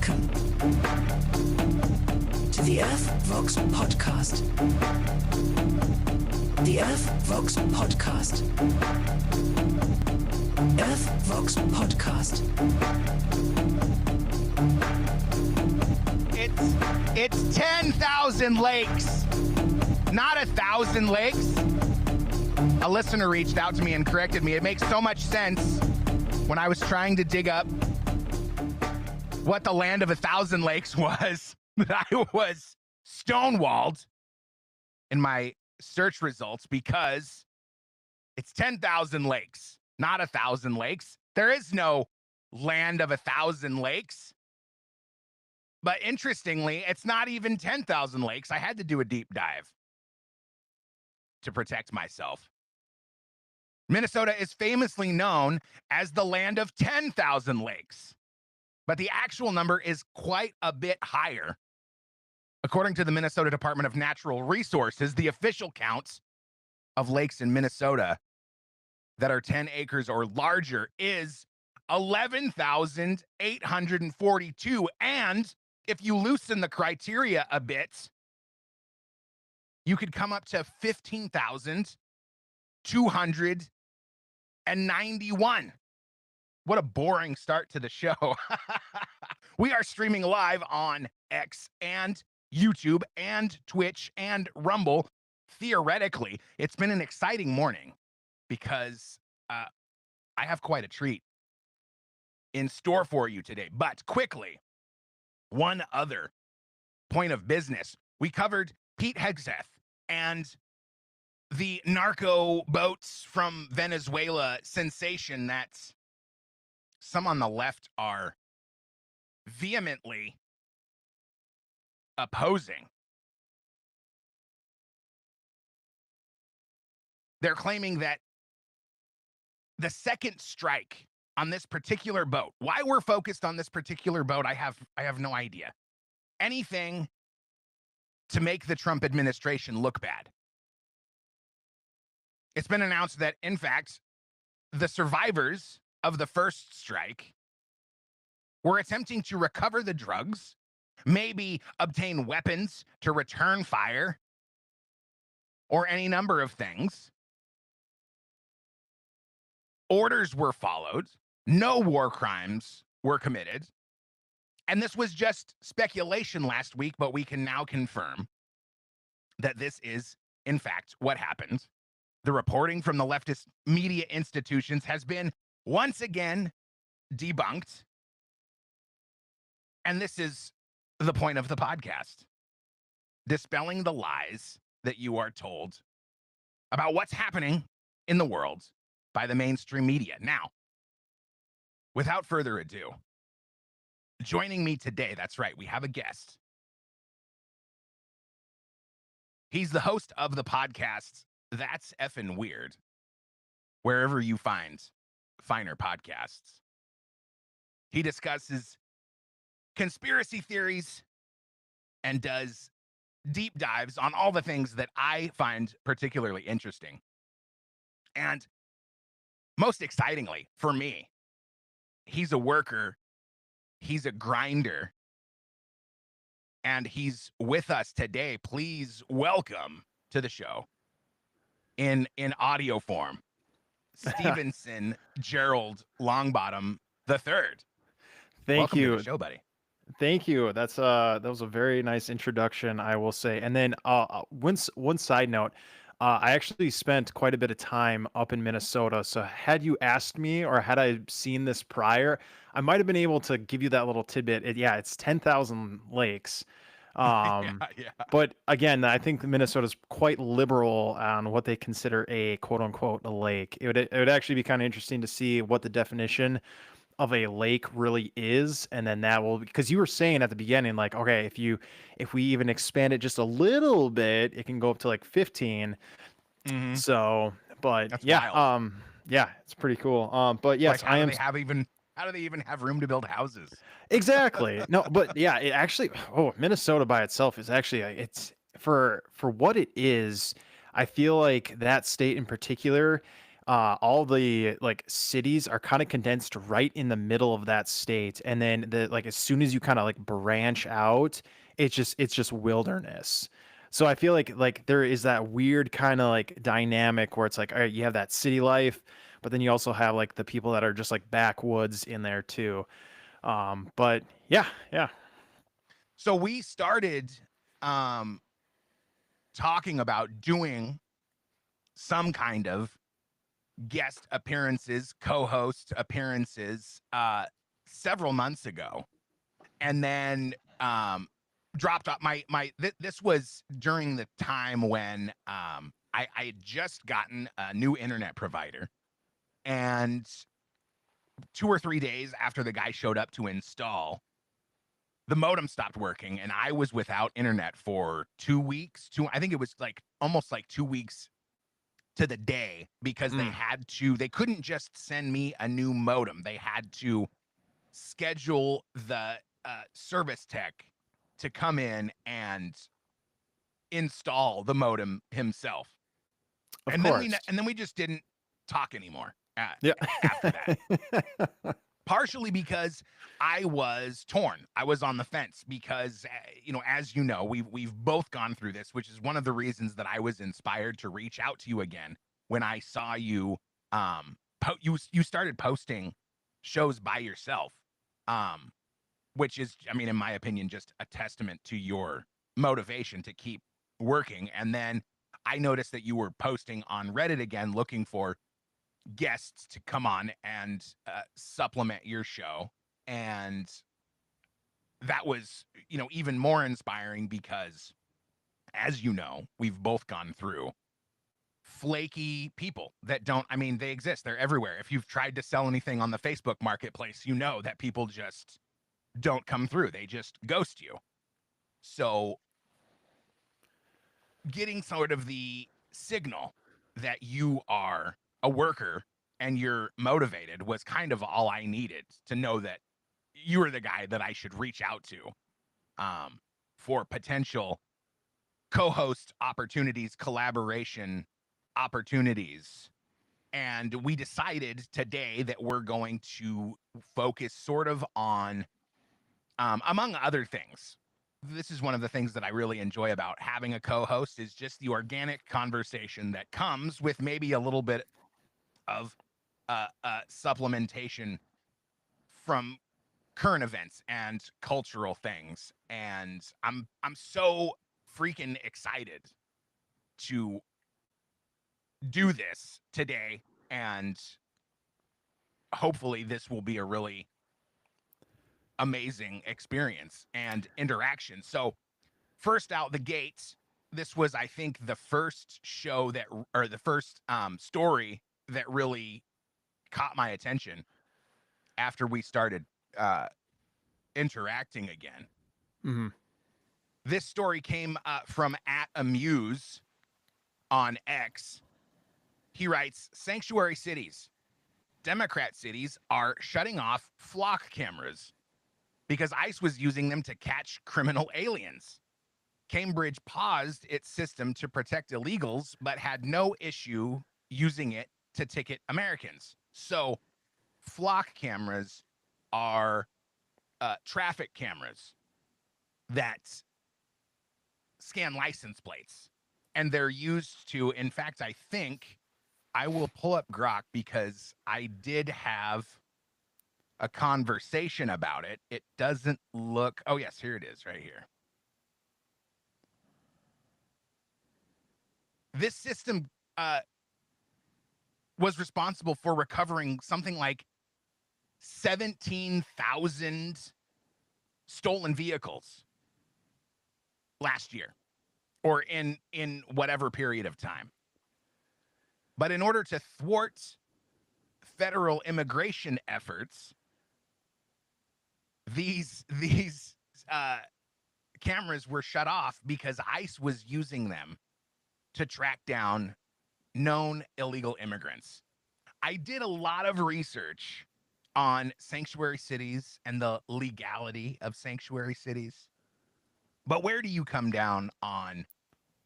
Welcome to the earthvox podcast. The earthvox podcast. earthvox podcast. It's 10,000 lakes, not 1,000 lakes. A listener reached out to me and corrected me. It makes so much sense when I was trying to dig up what the land of 1,000 lakes was, that I was stonewalled in my search results because it's 10,000 lakes, not 1,000 lakes. There is no land of 1,000 lakes. But interestingly, it's not even 10,000 lakes. I had to do a deep dive to protect myself. Minnesota is famously known as the land of 10,000 lakes, but the actual number is quite a bit higher. According to the Minnesota Department of Natural Resources, the official counts of lakes in Minnesota that are 10 acres or larger is 11,842. And if you loosen the criteria a bit, you could come up to 15,291. What a boring start to the show. We are streaming live on X and YouTube and Twitch and Rumble. Theoretically, it's been an exciting morning because I have quite a treat in store for you today. But quickly, one other point of business. We covered Pete Hegseth and the narco boats from Venezuela sensation that some on the left are vehemently opposing. They're claiming that the second strike on this particular boat, why we're focused on this particular boat, I have no idea. Anything to make the Trump administration look bad. It's been announced that, in fact, the survivors of the first strike were attempting to recover the drugs, maybe obtain weapons to return fire, or any number of things. Orders were followed. No war crimes were committed. And this was just speculation last week, but we can now confirm that this is, in fact, what happened. The reporting from the leftist media institutions has been once again debunked. And this is the point of the podcast. Dispelling the lies that you are told about what's happening in the world by the mainstream media. Now, without further ado, joining me today, that's right, we have a guest. He's the host of the podcast, That's Effin' Weird, wherever you find finer podcasts. He discusses conspiracy theories and does deep dives on all the things that I find particularly interesting. And most excitingly for me, he's a worker, he's a grinder, and he's with us today. Please welcome to the show in audio form, Stevenson Gerald Longbottom the Third. Welcome to the show, buddy. Thank you. That was a very nice introduction, I will say. And then one side note, I actually spent quite a bit of time up in Minnesota. So had you asked me or had I seen this prior, I might have been able to give you that little tidbit. It's 10,000 lakes. Yeah. But again, I think Minnesota's quite liberal on what they consider a quote unquote a lake. It would actually be kind of interesting to see what the definition of a lake really is, and then that will, because you were saying at the beginning, like, okay, if we even expand it just a little bit, it can go up to like 15. Mm-hmm. So, but that's yeah, wild. Yeah, it's pretty cool. But yes, like, how do they even have room to build houses? Exactly. No, but yeah, it actually, Minnesota by itself is actually, it's for what it is. I feel like that state in particular all the like cities are kind of condensed right in the middle of that state, and then the like as soon as you kind of like branch out, it's just wilderness. So I feel like there is that weird kind of like dynamic where it's like, all right, you have that city life, but then you also have like the people that are just like backwoods in there too. But yeah, yeah. So we started um, talking about doing some kind of guest appearances, co-host appearances several months ago, and then dropped off this was during the time when I had just gotten a new internet provider, and 2 or 3 days after the guy showed up to install, the modem stopped working, and I was without internet for 2 weeks. I think it was like almost like 2 weeks to the day, because they couldn't just send me a new modem. They had to schedule the service tech to come in and install the modem himself. Of And course. then we just didn't talk anymore Yeah. after that. Partially because I was torn. I was on the fence because, as you know, we've both gone through this, which is one of the reasons that I was inspired to reach out to you again when I saw you. You started posting shows by yourself, which is, I mean, in my opinion, just a testament to your motivation to keep working. And then I noticed that you were posting on Reddit again, looking for guests to come on and supplement your show. And that was, even more inspiring because, as you know, we've both gone through flaky people that don't, I mean, they exist. They're everywhere. If you've tried to sell anything on the Facebook marketplace, you know that people just don't come through. They just ghost you. So getting sort of the signal that you are a worker and you're motivated was kind of all I needed to know that you were the guy that I should reach out to for potential co-host opportunities, collaboration opportunities. And we decided today that we're going to focus sort of on, among other things, this is one of the things that I really enjoy about having a co-host, is just the organic conversation that comes with maybe a little bit of supplementation from current events and cultural things. And I'm so freaking excited to do this today, and hopefully this will be a really amazing experience and interaction. So first out the gates, this was, I think, the first show that, or the first story that really caught my attention after we started interacting again. Mhm. This story came from @amuse on X. He writes, sanctuary cities, Democrat cities are shutting off flock cameras because ICE was using them to catch criminal aliens. Cambridge paused its system to protect illegals, but had no issue using it to ticket Americans. So flock cameras are traffic cameras that scan license plates. And they're used to, in fact, I think I will pull up Grok because I did have a conversation about it. It doesn't look, oh yes, here it is right here. This system was responsible for recovering something like 17,000 stolen vehicles last year, or in whatever period of time. But in order to thwart federal immigration efforts, these cameras were shut off because ICE was using them to track down known illegal immigrants. I did a lot of research on sanctuary cities and the legality of sanctuary cities. But where do you come down on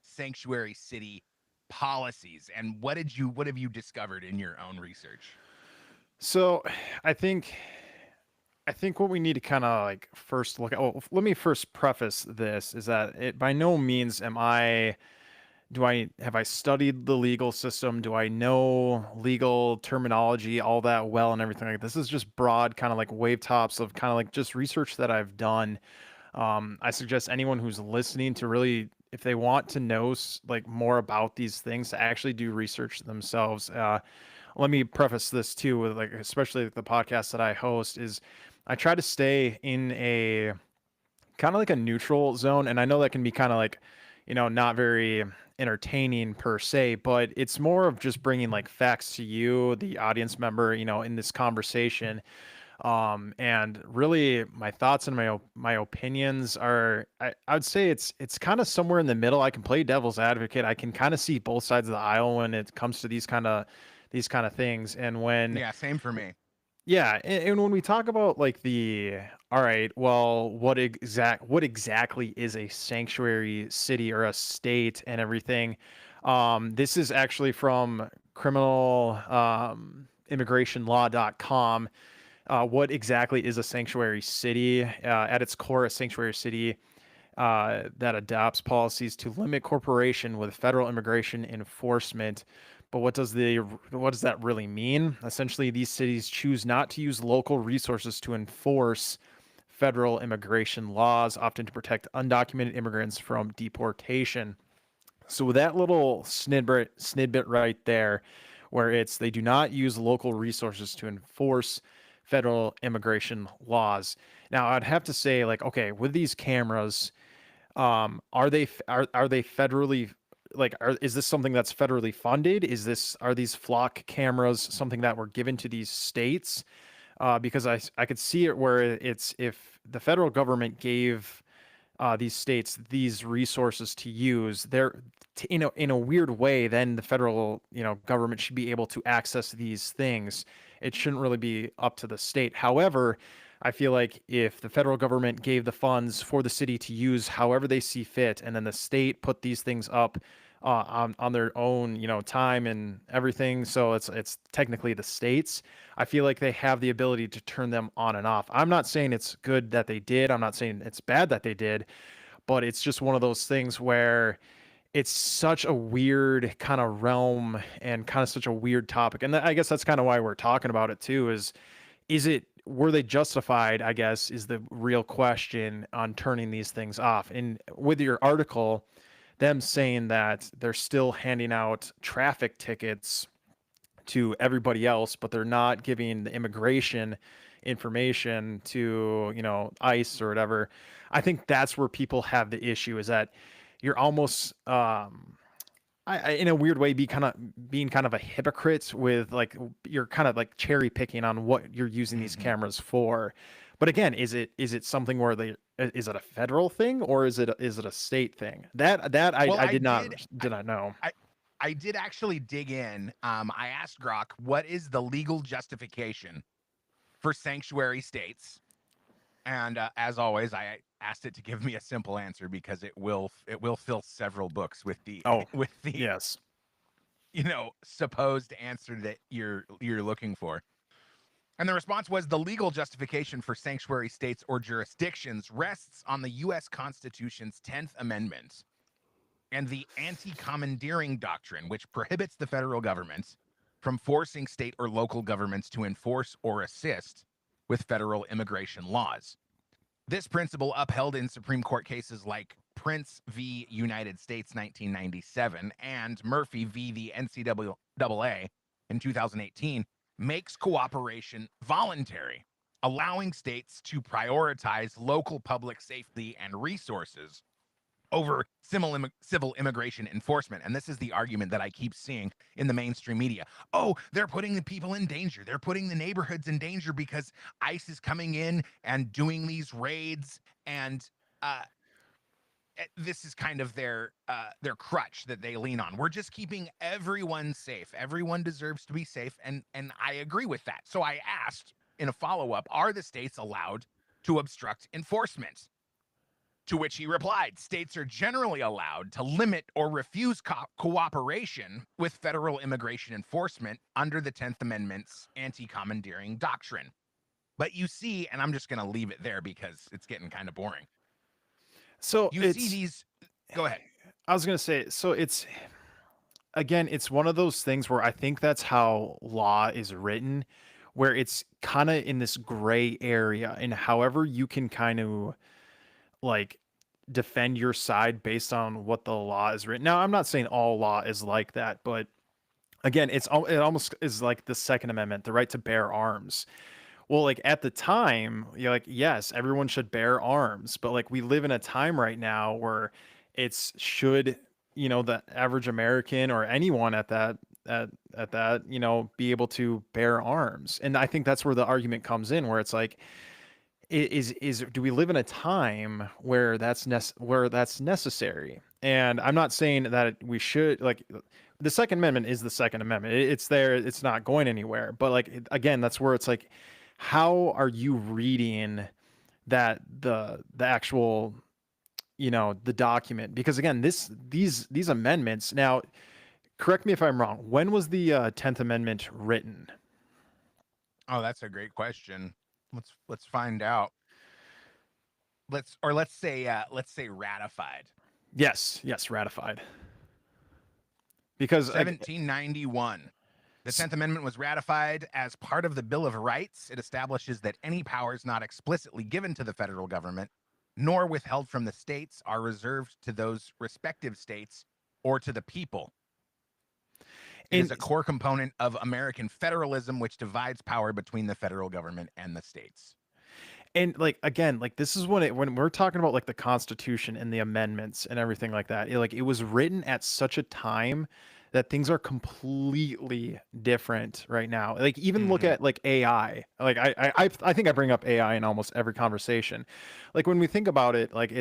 sanctuary city policies, and what have you discovered in your own research? So I think what we need to kind of like first look at. Well, let me first preface this is that it by no means am I do I have I studied the legal system? Do I know legal terminology all that well and everything like this? Is just broad kind of like wave tops of kind of like just research that I've done. I suggest anyone who's listening to really, if they want to know like more about these things, to actually do research themselves. Let me preface this too with like, especially the podcast that I host, is I try to stay in a kind of like a neutral zone. And I know that can be kind of like, not very entertaining per se, but it's more of just bringing like facts to you, the audience member, in this conversation. And really my thoughts and my opinions are, I would say it's kind of somewhere in the middle. I can play devil's advocate. I can kind of see both sides of the aisle when it comes to these kind of things. And when Yeah, same for me. yeah, and when we talk about like all right, well, what exactly is a sanctuary city or a state and everything? This is actually from criminal immigrationlaw.com. What exactly is a sanctuary city? At its core, a sanctuary city that adopts policies to limit cooperation with federal immigration enforcement. But what does that really mean? Essentially, these cities choose not to use local resources to enforce federal immigration laws, often to protect undocumented immigrants from deportation. So with that little snidbit right there, where they do not use local resources to enforce federal immigration laws. Now, I'd have to say, like, okay, with these cameras, are they federally is this something that's federally funded? Are these flock cameras something that were given to these states? Because I could see it where it's if the federal government gave these states these resources to use, in a weird way, then the federal government should be able to access these things. It shouldn't really be up to the state. However, I feel like if the federal government gave the funds for the city to use however they see fit, and then the state put these things up on their own, time and everything, so it's technically the states. I feel like they have the ability to turn them on and off. I'm not saying it's good that they did. I'm not saying it's bad that they did, but it's just one of those things where it's such a weird kind of realm and kind of such a weird topic. And I guess that's kind of why we're talking about it too, were they justified, I guess, is the real question on turning these things off. And with your article, them saying that they're still handing out traffic tickets to everybody else, but they're not giving the immigration information to, ICE or whatever. I think that's where people have the issue, is that you're almost in a weird way, being kind of a hypocrite with like you're kind of like cherry picking on what you're using these cameras for. But again, is it something where is it a federal thing or is it a state thing? I did not know. I did actually dig in. I asked Grok, what is the legal justification for sanctuary states? And as always, I asked it to give me a simple answer because it will fill several books with the Yes. Supposed answer that you're looking for. And the response was, the legal justification for sanctuary states or jurisdictions rests on the U.S. Constitution's 10th Amendment and the anti-commandeering doctrine, which prohibits the federal government from forcing state or local governments to enforce or assist with federal immigration laws. This principle, upheld in Supreme Court cases like Prince v. United States 1997 and Murphy v. the NCAA in 2018, makes cooperation voluntary, allowing states to prioritize local public safety and resources over civil immigration enforcement. And this is the argument that I keep seeing in the mainstream media. Oh, they're putting the people in danger. They're putting the neighborhoods in danger because ICE is coming in and doing these raids. And this is kind of their crutch that they lean on. We're just keeping everyone safe. Everyone deserves to be safe. And I agree with that. So I asked in a follow-up, are the states allowed to obstruct enforcement? To which he replied, states are generally allowed to limit or refuse cooperation with federal immigration enforcement under the 10th Amendment's anti-commandeering doctrine. But you see, and I'm just going to leave it there because it's getting kind of boring. So You see these, go ahead. I was going to say, so it's, again, it's one of those things where I think that's how law is written, where it's kind of in this gray area, and however you can kind of like defend your side based on what the law is written. Now, I'm not saying all law is like that, but again, it almost is like the Second Amendment, the right to bear arms. Well, like at the time, you're like, yes, everyone should bear arms, but like we live in a time right now where it's should, the average American or anyone at that, be able to bear arms. And I think that's where the argument comes in, where it's like, do we live in a time where that's necessary? And I'm not saying that we should, like, the Second Amendment is the Second Amendment. It's there, it's not going anywhere. But like, again, that's where it's like, how are you reading that the actual, the document? Because again, these amendments, now correct me if I'm wrong, when was the 10th Amendment written? Oh, that's a great question. Let's find out. Let's say ratified. Yes, ratified. Because 1791. The 10th Amendment was ratified as part of the Bill of Rights. It establishes that any powers not explicitly given to the federal government, nor withheld from the states, are reserved to those respective states or to the people. It is a core component of American federalism, which divides power between the federal government and the states. And like, again, like this is when we're talking about like the Constitution and the amendments and everything like that, it was written at such a time that things are completely different right now. Like even look at like AI. Like I think I bring up AI in almost every conversation. Like when we think about it, like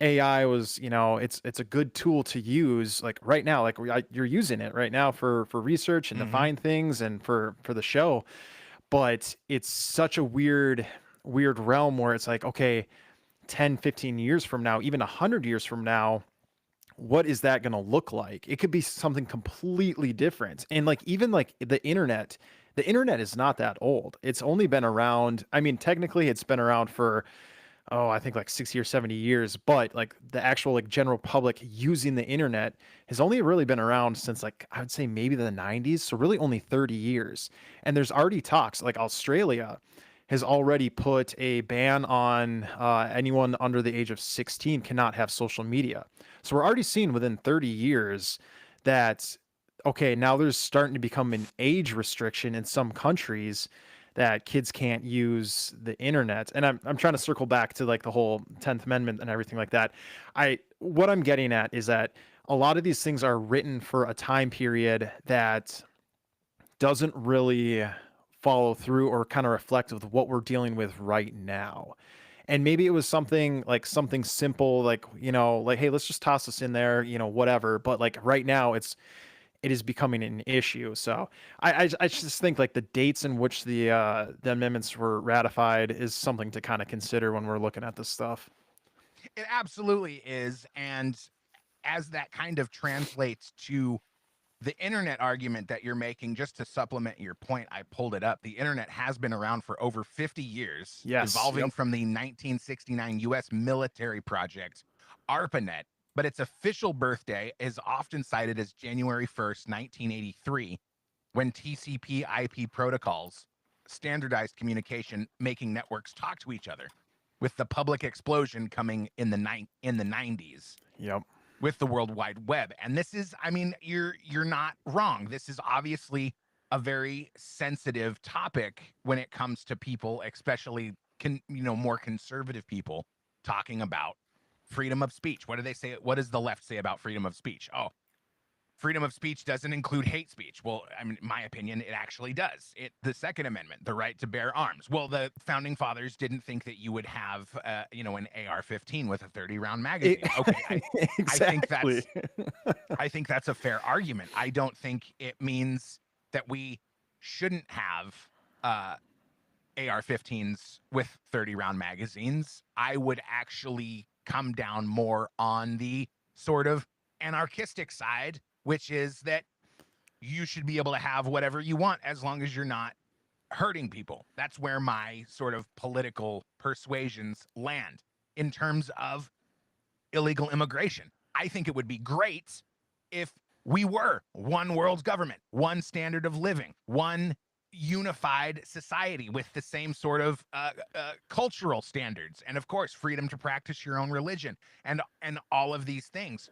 AI was, it's a good tool to use like right now, like you're using it right now for research and to find things and for the show. But it's such a weird realm where it's like, okay, 10, 15 years from now, even 100 years from now, what is that going to look like? It could be something completely different. And like, even like the internet is not that old. It's only been around. I mean, technically it's been around for, I think like 60 or 70 years, but like the actual like general public using the internet has only really been around since like, I would say maybe the 90s. So really only 30 years. And there's already talks, like Australia has already put a ban on anyone under the age of 16 cannot have social media. So we're already seeing within 30 years that, okay, now there's starting to become an age restriction in some countries that kids can't use the internet. And I'm trying to circle back to like the whole 10th Amendment and everything like that. What I'm getting at is that a lot of these things are written for a time period that doesn't really follow through or kind of reflect with what we're dealing with right now. And maybe it was something simple, like, like, hey, let's just toss this in there, whatever. But like right now it is becoming an issue. So I just think like the dates in which the amendments were ratified is something to kind of consider when we're looking at this stuff. It absolutely is. And as that kind of translates to the internet argument that you're making, just to supplement your point, I pulled it up. The internet has been around for over 50 years, evolving from the 1969 U.S. military project, ARPANET, but its official birthday is often cited as January 1st, 1983, when TCP IP protocols standardized communication, making networks talk to each other, with the public explosion coming in the 90s. Yep. With the World Wide Web. And this is, I mean, you're not wrong. This is obviously a very sensitive topic when it comes to people, especially more conservative people, talking about freedom of speech. What do they say? What does the left say about freedom of speech? Oh, freedom of speech doesn't include hate speech. Well, I mean, in my opinion, it actually does. The Second Amendment, the right to bear arms. Well, the founding fathers didn't think that you would have, an AR-15 with a 30-round magazine. Okay, Exactly. I think that's a fair argument. I don't think it means that we shouldn't have AR-15s with 30-round magazines. I would actually come down more on the sort of anarchistic side, which is that you should be able to have whatever you want as long as you're not hurting people. That's where my sort of political persuasions land in terms of illegal immigration. I think it would be great if we were one world government, one standard of living, one unified society with the same sort of cultural standards, and of course, freedom to practice your own religion, and all of these things.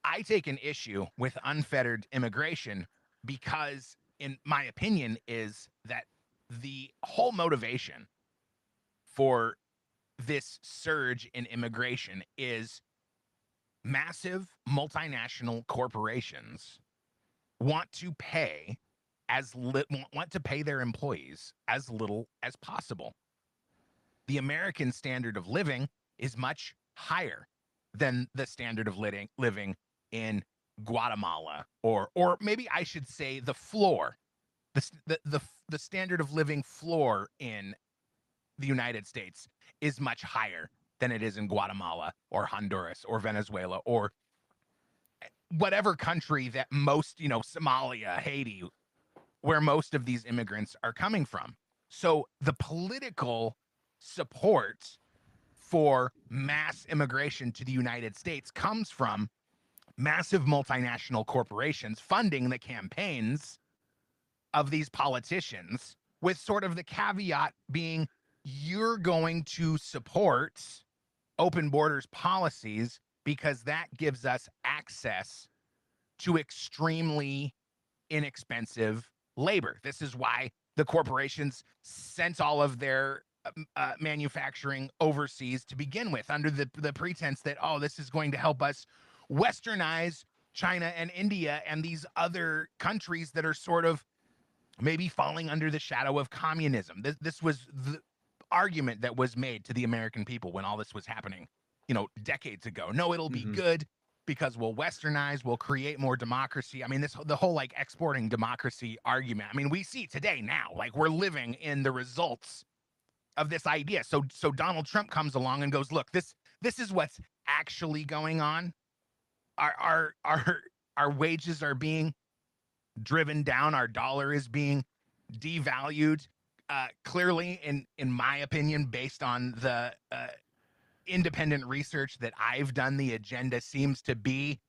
I take an issue with unfettered immigration because, in my opinion, is that the whole motivation for this surge in immigration is massive multinational corporations want to pay want to pay their employees as little as possible. The American standard of living is much higher than the standard of living in Guatemala, or maybe I should say the floor, the standard of living floor in the United States is much higher than it is in Guatemala or Honduras or Venezuela or whatever country that most, Somalia, Haiti, where most of these immigrants are coming from. So the political support for mass immigration to the United States comes from massive multinational corporations funding the campaigns of these politicians, with sort of the caveat being you're going to support open borders policies because that gives us access to extremely inexpensive labor. This is why the corporations sent all of their manufacturing overseas to begin with, under the pretense that, oh, this is going to help us westernize China and India and these other countries that are sort of maybe falling under the shadow of communism. This was the argument that was made to the American people when all this was happening, decades ago. No, it'll be good because we'll westernize, we'll create more democracy. I mean, the whole like exporting democracy argument. I mean, we see today now, like we're living in the results of this idea. So Donald Trump comes along and goes, look, this is what's actually going on. Our wages are being driven down. Our dollar is being devalued. Clearly, in my opinion, based on the independent research that I've done, the agenda seems to be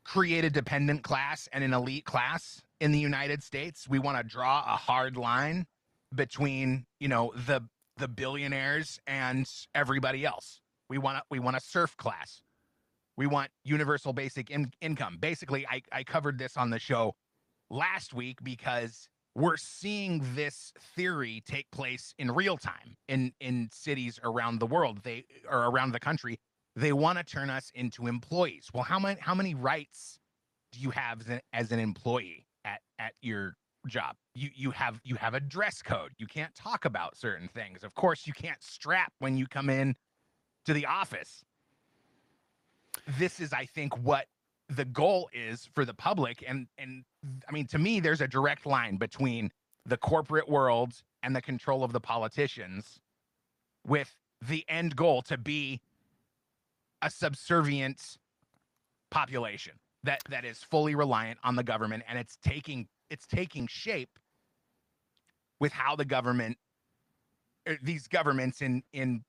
create a dependent class and an elite class in the United States. We want to draw a hard line between, the billionaires and everybody else. We want a serf class. We want universal basic income. Basically, I covered this on the show last week because we're seeing this theory take place in real time in cities around the world, around the country. They want to turn us into employees. Well, how many rights do you have as an employee at your job? You have a dress code. You can't talk about certain things. Of course, you can't strap when you come in to the office. This is, I think, what the goal is for the public. And I mean, to me, there's a direct line between the corporate world and the control of the politicians, with the end goal to be a subservient population that is fully reliant on the government. And it's taking shape with how the government, these governments in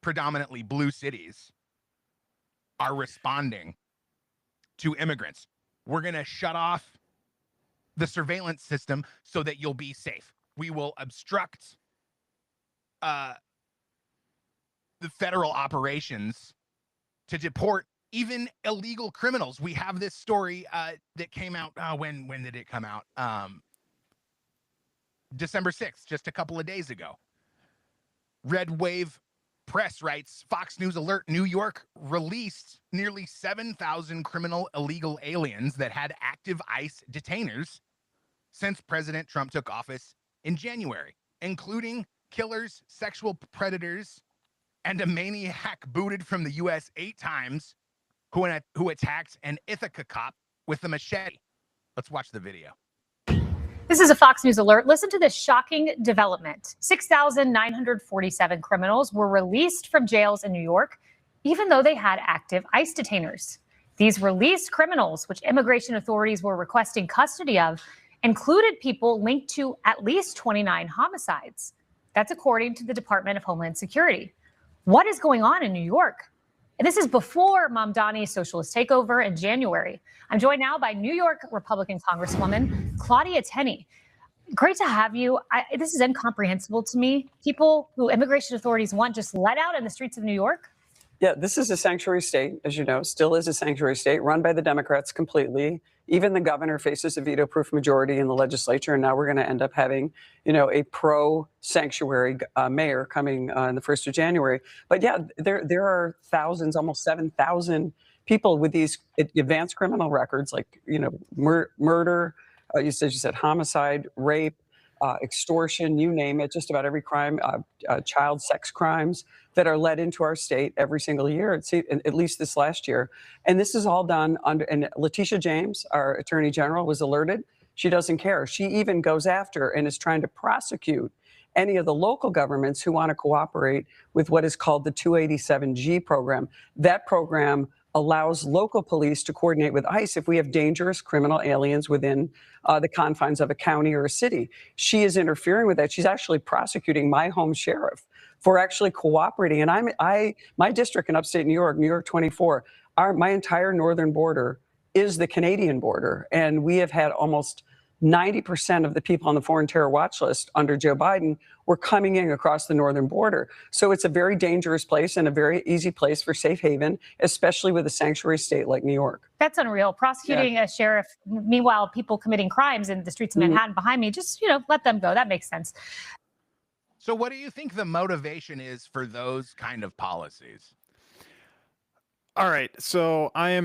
predominantly blue cities, are responding to immigrants. We're going to shut off the surveillance system so that you'll be safe. We will obstruct the federal operations to deport even illegal criminals. We have this story that came out. When did it come out? December 6th, just a couple of days ago. Red Wave Press writes, Fox News alert, New York released nearly 7,000 criminal illegal aliens that had active ICE detainers since President Trump took office in January, including killers, sexual predators, and a maniac booted from the U.S. 8 times who attacked an Ithaca cop with a machete. Let's watch the video. This is a Fox News alert. Listen to this shocking development. 6,947 criminals were released from jails in New York, even though they had active ICE detainers. These released criminals, which immigration authorities were requesting custody of, included people linked to at least 29 homicides. That's according to the Department of Homeland Security. What is going on in New York? And this is before Mamdani's socialist takeover in January. I'm joined now by New York Republican Congresswoman Claudia Tenney. Great to have you. This is incomprehensible to me. People who immigration authorities want just let out in the streets of New York? Yeah, this is a sanctuary state, as you know, still is a sanctuary state run by the Democrats completely. Even the governor faces a veto-proof majority in the legislature, and now we're going to end up having, a pro-sanctuary mayor coming on the 1st of January. But yeah, there are thousands, almost 7,000 people with these advanced criminal records, like murder. You said homicide, rape, extortion, you name it, just about every crime, child sex crimes that are let into our state every single year, at least this last year. And this is all done under, and Letitia James, our attorney general, was alerted. She doesn't care. She even goes after and is trying to prosecute any of the local governments who want to cooperate with what is called the 287G program. That program allows local police to coordinate with ICE if we have dangerous criminal aliens within the confines of a county or a city. She is interfering with that. She's actually prosecuting my home sheriff for actually cooperating. And my district in upstate New York 24, my entire northern border is the Canadian border. And we have had almost 90% of the people on the foreign terror watch list under Joe Biden were coming in across the northern border. So it's a very dangerous place and a very easy place for safe haven, especially with a sanctuary state like New York. That's unreal. Prosecuting a sheriff, meanwhile, people committing crimes in the streets of Manhattan behind me, just, let them go. That makes sense. So what do you think the motivation is for those kind of policies? All right. So I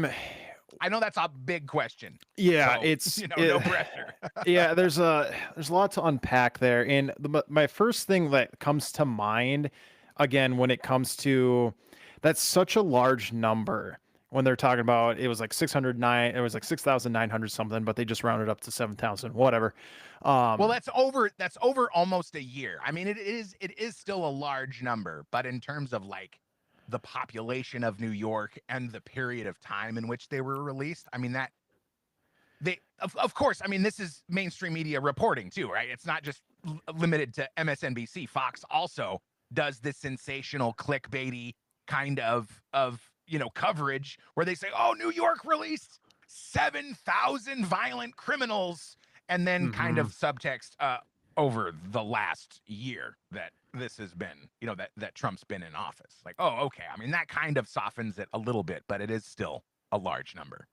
know that's a big question. Yeah, so, it's no pressure. Yeah, there's a lot to unpack there. And my first thing that comes to mind, again, when it comes to that's such a large number. When they're talking about it was like 609, it was like 6,900 something, but they just rounded up to 7,000, whatever. Well, that's over almost a year. I mean, it is still a large number, but in terms of like the population of New York and the period of time in which they were released, I mean, of course, I mean, this is mainstream media reporting too, right? It's not just limited to MSNBC. Fox also does this sensational clickbaity kind of coverage where they say, oh, New York released 7,000 violent criminals, and then kind of subtext over the last year that this has been, that Trump's been in office. Like, oh, okay. I mean, that kind of softens it a little bit, but it is still a large number.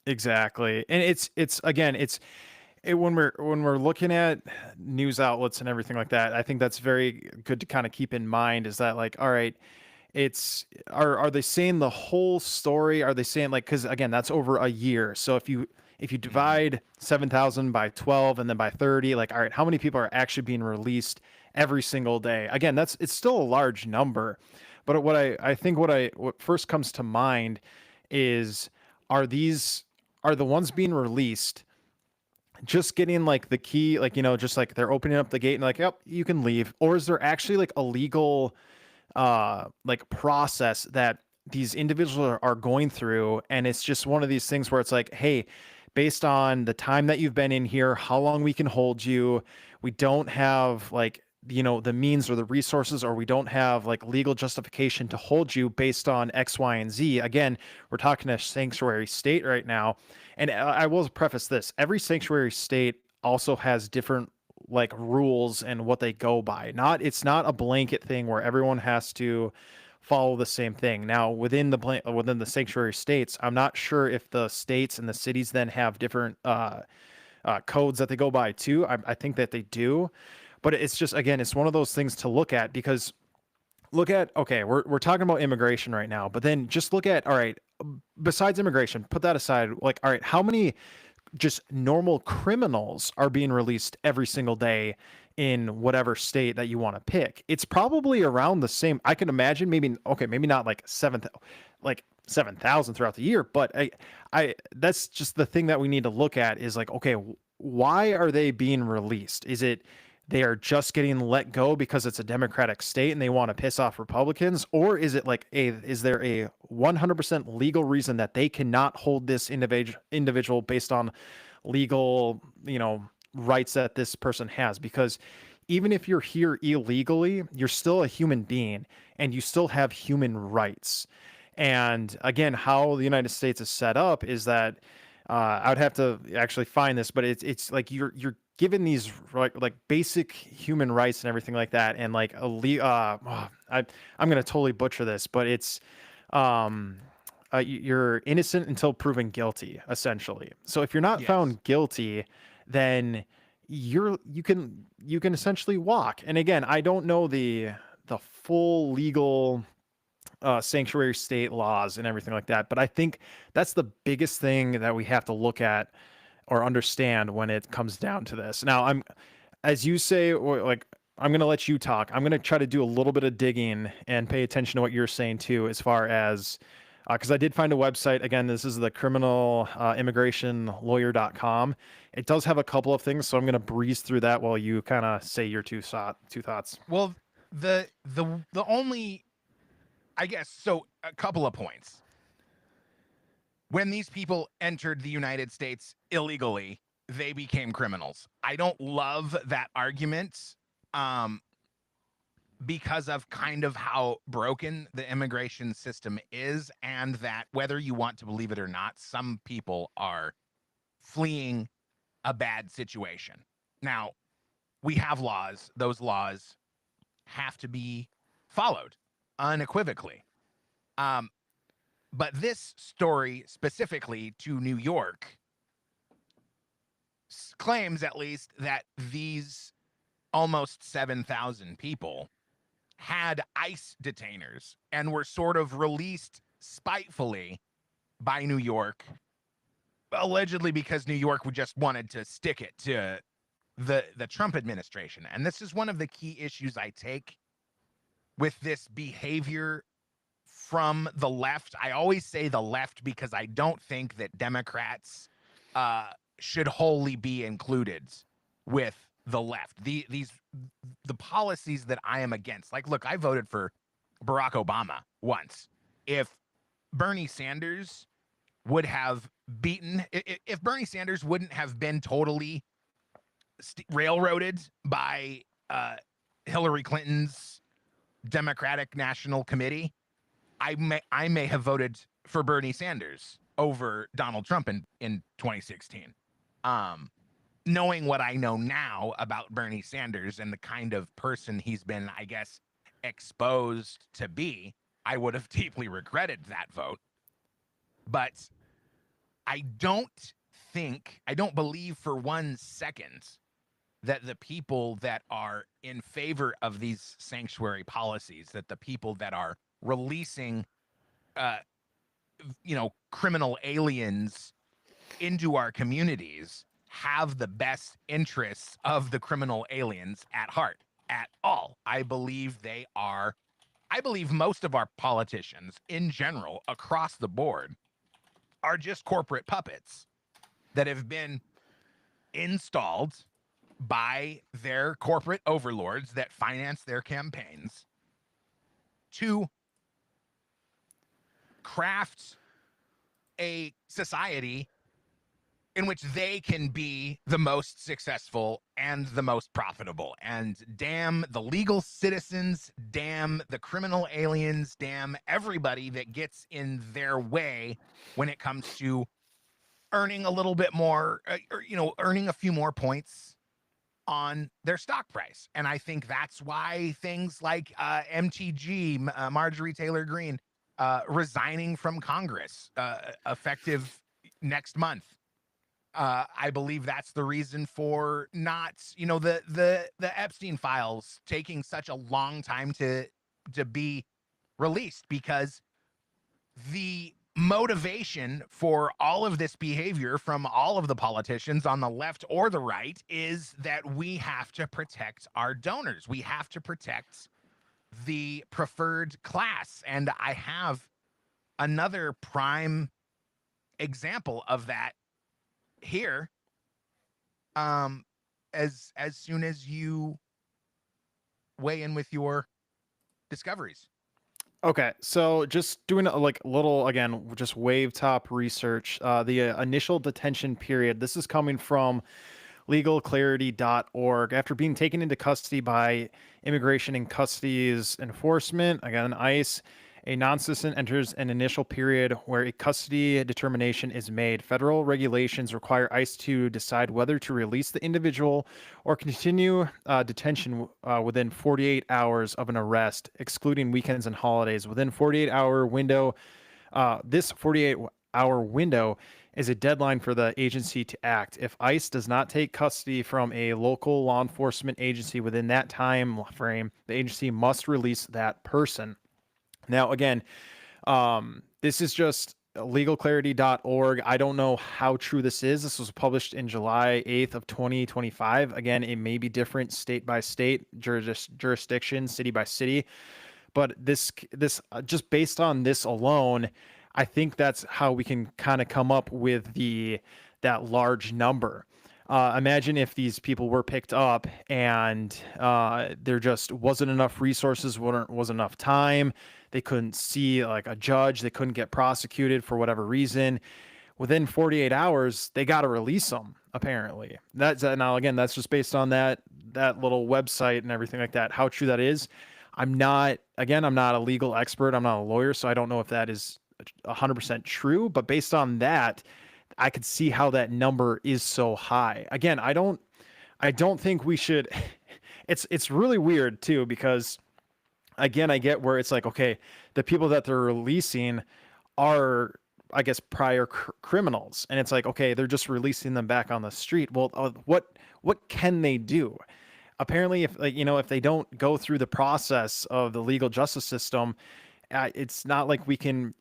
Exactly. And it's when we're looking at news outlets and everything like that, I think that's very good to kind of keep in mind is that like, all right, are they saying the whole story? Are they saying like, cause again, that's over a year. So if you divide 7,000 by 12 and then by 30, like, all right, how many people are actually being released every single day? Again, it's still a large number, but what first comes to mind is, are the ones being released just getting like the key, like, just like they're opening up the gate and like, yep, you can leave? Or is there actually like a legal like process that these individuals are going through, and it's just one of these things where it's like, hey, based on the time that you've been in here, how long we can hold you, we don't have like the means or the resources, or we don't have like legal justification to hold you based on X, Y, and Z. Again, we're talking a sanctuary state right now. And I will preface this, every sanctuary state also has different like rules and what they go by. It's not a blanket thing where everyone has to follow the same thing. Now, within the sanctuary states, I'm not sure if the states and the cities then have different codes that they go by too. I think that they do, but it's just, again, it's one of those things to look at, because okay, we're talking about immigration right now, but then just look at, all right, besides immigration, put that aside, like, all right, how many just normal criminals are being released every single day in whatever state that you want to pick? It's probably around the same. I can imagine maybe not like 7,000 throughout the year, but I that's just the thing that we need to look at is like, okay, why are they being released? Is it they are just getting let go because it's a Democratic state and they want to piss off Republicans? Or is it like is there a 100% legal reason that they cannot hold this individual based on legal, rights that this person has? Because even if you're here illegally, you're still a human being and you still have human rights. And again, how the United States is set up is that I would have to actually find this, but it's like you're given these like basic human rights and everything like that, and like I'm gonna totally butcher this, but it's you're innocent until proven guilty, essentially. So if you're not found guilty, then you can essentially walk. And again, I don't know the full legal sanctuary state laws and everything like that, but I think that's the biggest thing that we have to look at or understand when it comes down to this. Now, as you say, or like, I'm going to let you talk. I'm going to try to do a little bit of digging and pay attention to what you're saying too, as far as, because I did find a website. Again, this is the criminal immigration lawyer.com. It does have a couple of things, so I'm going to breeze through that while you kind of say your two thoughts. Well, the only, I guess, so a couple of points. When these people entered the United States illegally, they became criminals. I don't love that argument because of kind of how broken the immigration system is, and that whether you want to believe it or not, some people are fleeing a bad situation. Now, we have laws. Those laws have to be followed unequivocally. But this story specifically to New York claims, at least, that these almost 7,000 people had ICE detainers and were sort of released spitefully by New York, allegedly because New York just wanted to stick it to the Trump administration. And this is one of the key issues I take with this behavior from the left. I always say the left because I don't think that Democrats should wholly be included with the left. The policies that I am against, like, look, I voted for Barack Obama once. If Bernie Sanders would have if Bernie Sanders wouldn't have been totally railroaded by Hillary Clinton's Democratic National Committee, I may have voted for Bernie Sanders over Donald Trump in 2016. Knowing what I know now about Bernie Sanders and the kind of person he's been, I guess, exposed to be, I would have deeply regretted that vote. But I don't believe for 1 second that the people that are in favor of these sanctuary policies, that the people that are releasing, criminal aliens into our communities have the best interests of the criminal aliens at heart at all. I believe most of our politicians in general across the board are just corporate puppets that have been installed by their corporate overlords that finance their campaigns to craft a society in which they can be the most successful and the most profitable. And damn the legal citizens, damn the criminal aliens, damn everybody that gets in their way when it comes to earning a little bit more, earning a few more points on their stock price. And I think that's why things like MTG, Marjorie Taylor Greene, resigning from Congress, effective next month. I believe that's the reason for not, the Epstein files taking such a long time to be released, because the motivation for all of this behavior from all of the politicians on the left or the right is that we have to protect our donors. We have to protect the preferred class. And I have another prime example of that here. as soon as you weigh in with your discoveries. Okay, so just doing a like little again, just wave top research. The initial detention period. This is coming from legalclarity.org. After being taken into custody by Immigration and Customs Enforcement, again ICE, a non-citizen enters an initial period where a custody determination is made. Federal regulations require ICE to decide whether to release the individual or continue detention within 48 hours of an arrest, excluding weekends and holidays. Within 48-hour window, this 48-hour window is a deadline for the agency to act. If ICE does not take custody from a local law enforcement agency within that time frame, the agency must release that person. Now, again, this is just legalclarity.org. I don't know how true this is. This was published in July 8th of 2025. Again, it may be different state by state, jurisdiction, city by city. But this just based on this alone, I think that's how we can kind of come up with that large number. Imagine if these people were picked up and there just wasn't enough resources, wasn't enough time. They couldn't see like a judge. They couldn't get prosecuted for whatever reason. Within 48 hours, they got to release them. Apparently, now again, that's just based on that little website and everything like that. How true that is, I'm not a legal expert. I'm not a lawyer, so I don't know if that is 100% true. But based on that, I could see how that number is so high. Again, I don't think we should. It's really weird too, because again, I get where it's like, okay, the people that they're releasing are, I guess, prior criminals, and it's like, okay, they're just releasing them back on the street. Well, what can they do? Apparently, if if they don't go through the process of the legal justice system, it's not like we can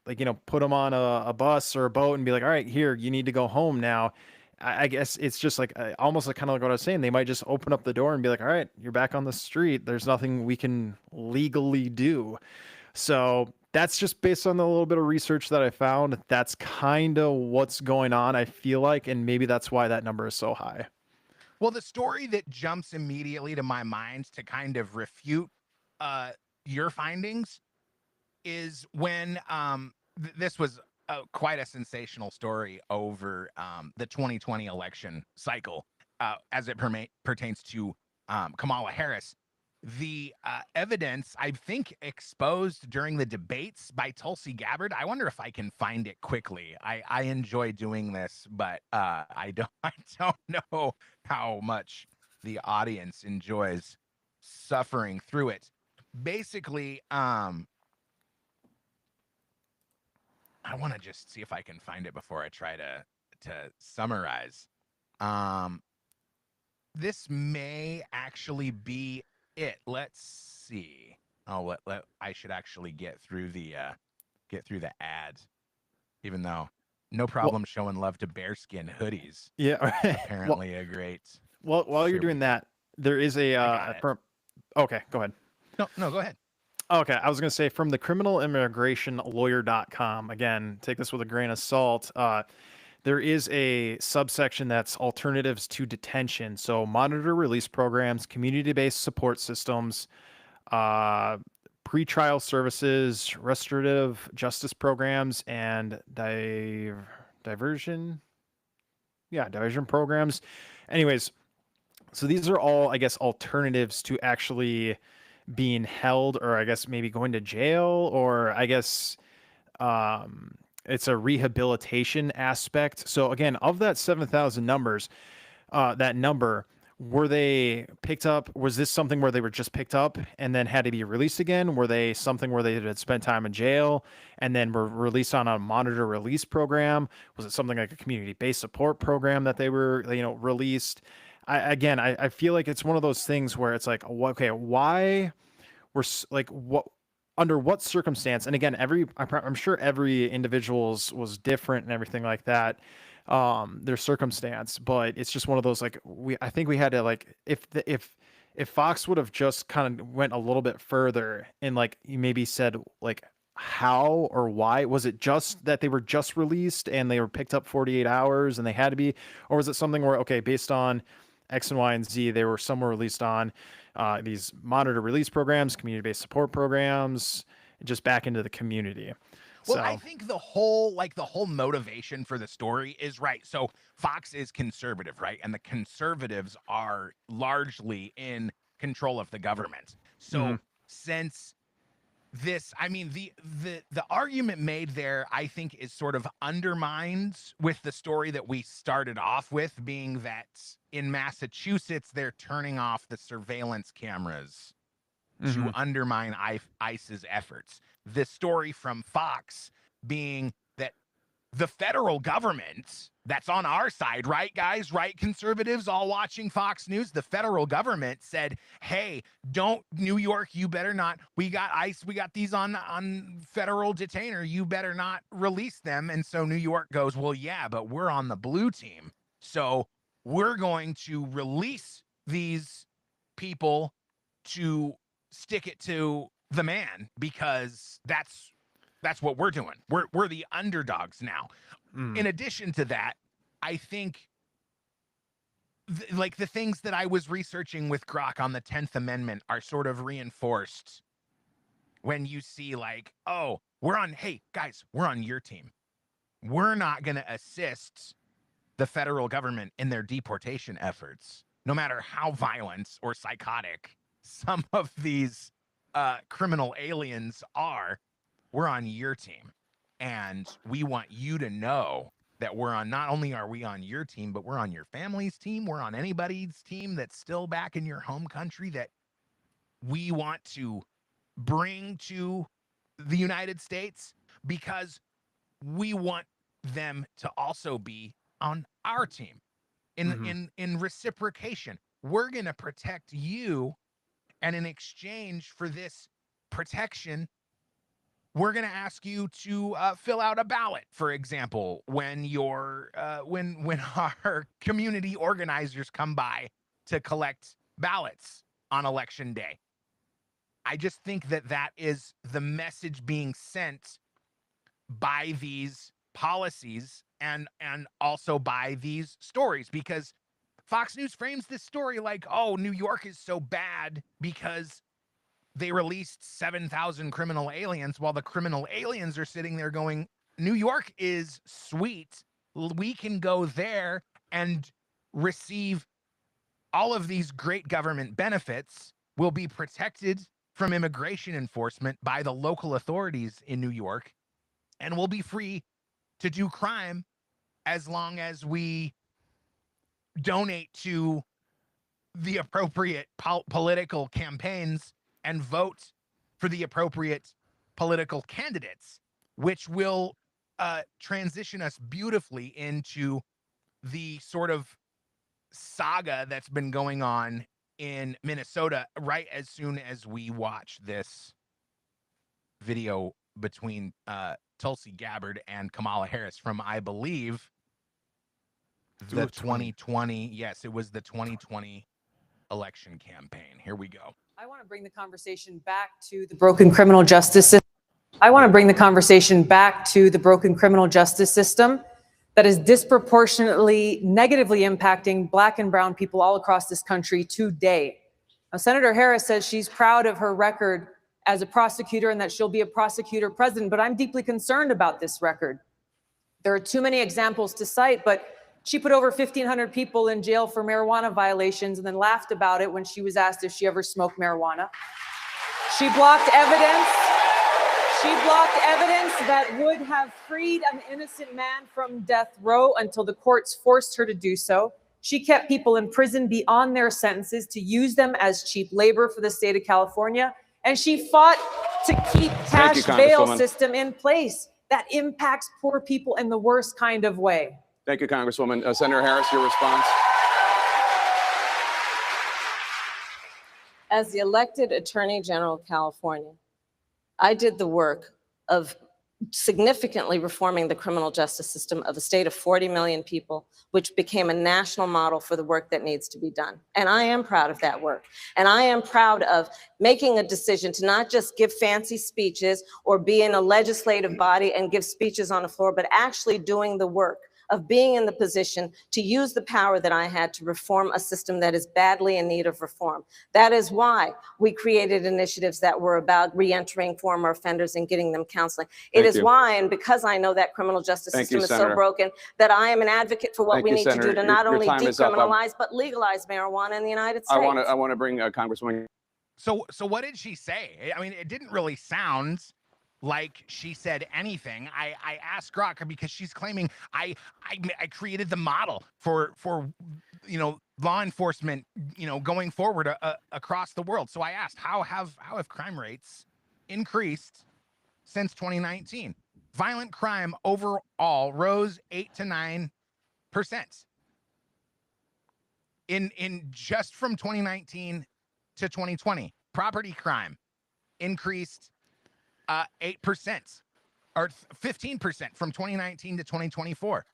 put them on a bus or a boat and be like, all right, here, you need to go home now. I guess it's just like almost like kind of like what I was saying. They might just open up the door and be like, all right, you're back on the street. There's nothing we can legally do. So that's just based on the little bit of research that I found. That's kind of what's going on, I feel like, and maybe that's why that number is so high. Well, the story that jumps immediately to my mind to kind of refute your findings is when this was quite a sensational story over the 2020 election cycle as it pertains to Kamala Harris. The evidence, I think, exposed during the debates by Tulsi Gabbard. I wonder if I can find it quickly. I enjoy doing this, but I don't know how much the audience enjoys suffering through it. Basically, I want to just see if I can find it before I try to summarize. This may actually be it. Let's see. Oh, I should actually get through the ads, even though no problem showing love to bearskin hoodies. Yeah, apparently a great. Well, while you're doing that, there is a okay, go ahead. No, go ahead. Okay, I was going to say from the criminalimmigrationlawyer.com, again, take this with a grain of salt. There is a subsection that's alternatives to detention. So monitor release programs, community-based support systems, pretrial services, restorative justice programs, and diversion programs. Anyways, so these are all, I guess, alternatives to actually being held, or I guess maybe going to jail, or I guess it's a rehabilitation aspect. So again, of that 7,000 numbers, that number, were they picked up? Was this something where they were just picked up and then had to be released again? Were they something where they had spent time in jail and then were released on a monitor release program? Was it something like a community-based support program that they were, released? I feel like it's one of those things where it's like, okay, why were under what circumstance? And again, I'm sure every individual's was different and everything like that, their circumstance, but it's just one of those, like, I think we had to, like, if Fox would have just kind of went a little bit further and like you maybe said like how or why, was it just that they were just released and they were picked up 48 hours and they had to be, or was it something where, okay, based on X and Y and Z. They were somewhere released on these monitor release programs, community-based support programs, just back into the community. Well, So, I think the whole motivation for the story is right. So Fox is conservative, right? And the conservatives are largely in control of the government. So since this, I mean, the argument made there, I think, is sort of undermined with the story that we started off with, being that in Massachusetts they're turning off the surveillance cameras to undermine ICE's efforts. The story from Fox being that the federal government, that's on our side, right, guys? Right, conservatives all watching Fox News? The federal government said, hey, don't, New York, you better not. We got ICE, we got these on federal detainer. You better not release them. And so New York goes, well, yeah, but we're on the blue team. So we're going to release these people to stick it to the man, because that's what we're doing. We're the underdogs now. In addition to that, I think like the things that I was researching with Grok on the 10th Amendment are sort of reinforced when you see like, oh, hey guys, we're on your team. We're not going to assist the federal government in their deportation efforts, no matter how violent or psychotic some of these criminal aliens are. We're on your team, and we want you to know that we're on, not only are we on your team, but we're on your family's team. We're on anybody's team that's still back in your home country that we want to bring to the United States, because we want them to also be on our team in reciprocation. We're going to protect you, and in exchange for this protection, we're going to ask you to fill out a ballot, for example, when when our community organizers come by to collect ballots on election day. I just think that that is the message being sent by these policies and also by these stories, because Fox News frames this story like, oh, New York is so bad because they released 7,000 criminal aliens, while the criminal aliens are sitting there going, New York is sweet. We can go there and receive all of these great government benefits. We'll be protected from immigration enforcement by the local authorities in New York, and we'll be free to do crime as long as we donate to the appropriate political campaigns and vote for the appropriate political candidates, which will transition us beautifully into the sort of saga that's been going on in Minnesota right as soon as we watch this video between Tulsi Gabbard and Kamala Harris from, I believe, the 2020. Yes, it was the 2020 election campaign. Here we go. I want to bring the conversation back to the broken criminal justice system. I want to bring the conversation back to the broken criminal justice system that is disproportionately negatively impacting Black and brown people all across this country today. Now, Senator Harris says she's proud of her record as a prosecutor and that she'll be a prosecutor president, but I'm deeply concerned about this record. There are too many examples to cite, but she put over 1,500 people in jail for marijuana violations and then laughed about it when she was asked if she ever smoked marijuana. She blocked evidence. She blocked evidence that would have freed an innocent man from death row until the courts forced her to do so. She kept people in prison beyond their sentences to use them as cheap labor for the state of California. And she fought to keep cash bail system in place that impacts poor people in the worst kind of way. Thank you, Congresswoman. Senator Harris, your response. As the elected Attorney General of California, I did the work of significantly reforming the criminal justice system of a state of 40 million people, which became a national model for the work that needs to be done. And I am proud of that work. And I am proud of making a decision to not just give fancy speeches or be in a legislative body and give speeches on the floor, but actually doing the work of being in the position to use the power that I had to reform a system that is badly in need of reform. That is why we created initiatives that were about reentering former offenders and getting them counseling. It is why, and because I know that criminal justice system is so broken, that I am an advocate for what we need to do to not only decriminalize, but legalize marijuana in the United States. I want to bring Congresswoman. So what did she say? I mean, it didn't really sound like she said anything. I asked Grok because she's claiming I created the model for law enforcement going forward across the world. So I asked how have crime rates increased since 2019? Violent crime overall rose 8 to 9% in just from 2019 to 2020. Property crime increased 8% or 15% from 2019 to 2024.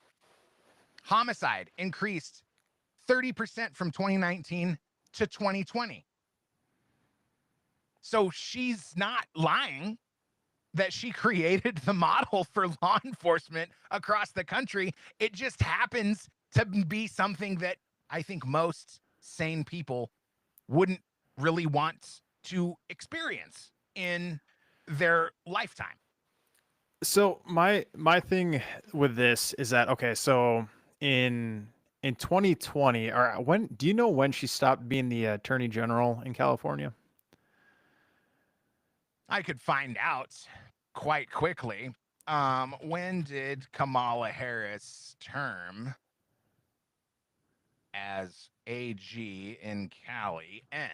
Homicide increased 30% from 2019 to 2020. So she's not lying that she created the model for law enforcement across the country. It just happens to be something that I think most sane people wouldn't really want to experience in their lifetime. So my thing with this is that, okay, so in 2020, or when do you know when she stopped being the attorney general in California? I could find out quite quickly. When did Kamala Harris term as AG in Cali end?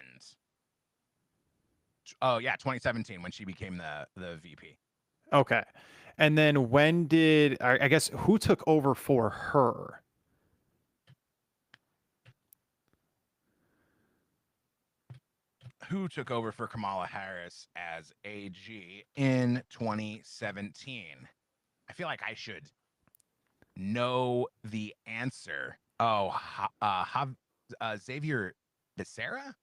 Oh yeah, 2017 when she became the VP. Okay. And then when did, I guess, who took over for her? Who took over for Kamala Harris as AG in 2017? I feel like I should know the answer. Oh, Xavier Becerra?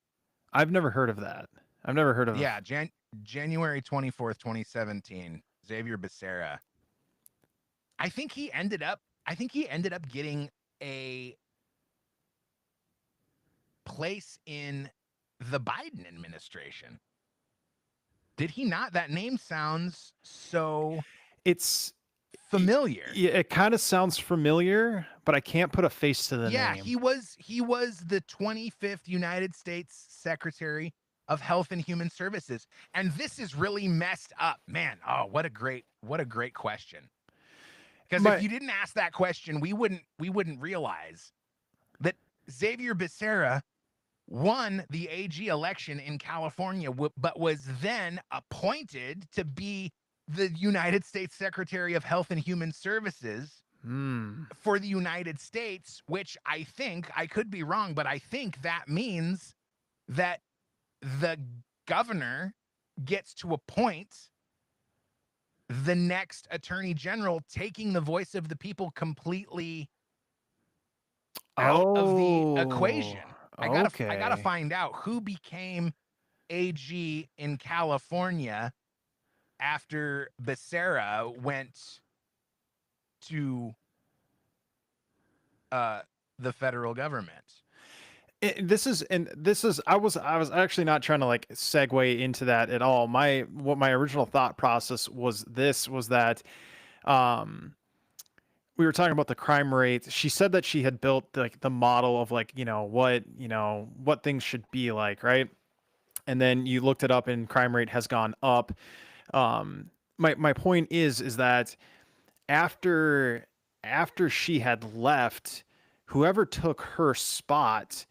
I've never heard of that. I've never heard of. Yeah, January 24th, 2017. Xavier Becerra. I think he ended up getting a place in the Biden administration. Did he not? That name sounds so familiar. Yeah, it kind of sounds familiar, but I can't put a face to the name. Yeah, he was the 25th United States Secretary of Health and Human Services. And this is really messed up, man. Oh, what a great question. Because if you didn't ask that question, we wouldn't realize that Xavier Becerra won the AG election in California, but was then appointed to be the United States Secretary of Health and Human Services for the United States, which I think, I could be wrong, but I think that means that the governor gets to appoint the next attorney general, taking the voice of the people completely out of the equation. I gotta find out who became AG in California after Becerra went to the federal government. I was actually not trying to like segue into that at all. My original thought process was that we were talking about the crime rate. She said that she had built like the model of like, what things should be like, right? And then you looked it up and crime rate has gone up. My point is that after she had left, whoever took her spot,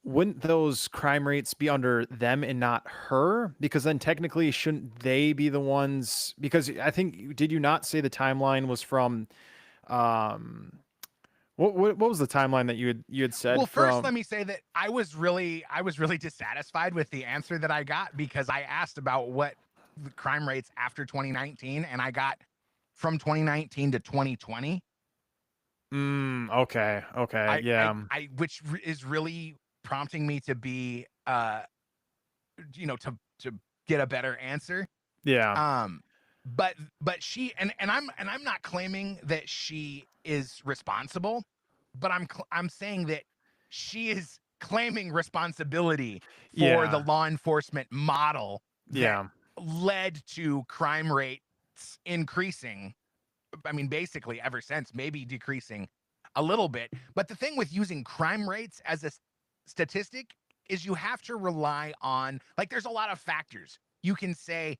wouldn't those crime rates be under them and not her? Because then technically shouldn't they be the ones, because I think, did you not say the timeline was from what was the timeline that you had said? Well, first let me say that I was really dissatisfied with the answer that I got, because I asked about what the crime rates after 2019 and I got from 2019 to 2020. Okay. Yeah. Which is really prompting me to be to get a better answer. Yeah. but she and I'm not claiming that she is responsible, but I'm saying that she is claiming responsibility for the Yeah. law enforcement model that Yeah. led to crime rates increasing. I mean, basically ever since, maybe decreasing a little bit. But the thing with using crime rates as a statistic is you have to rely on, like, there's a lot of factors. You can say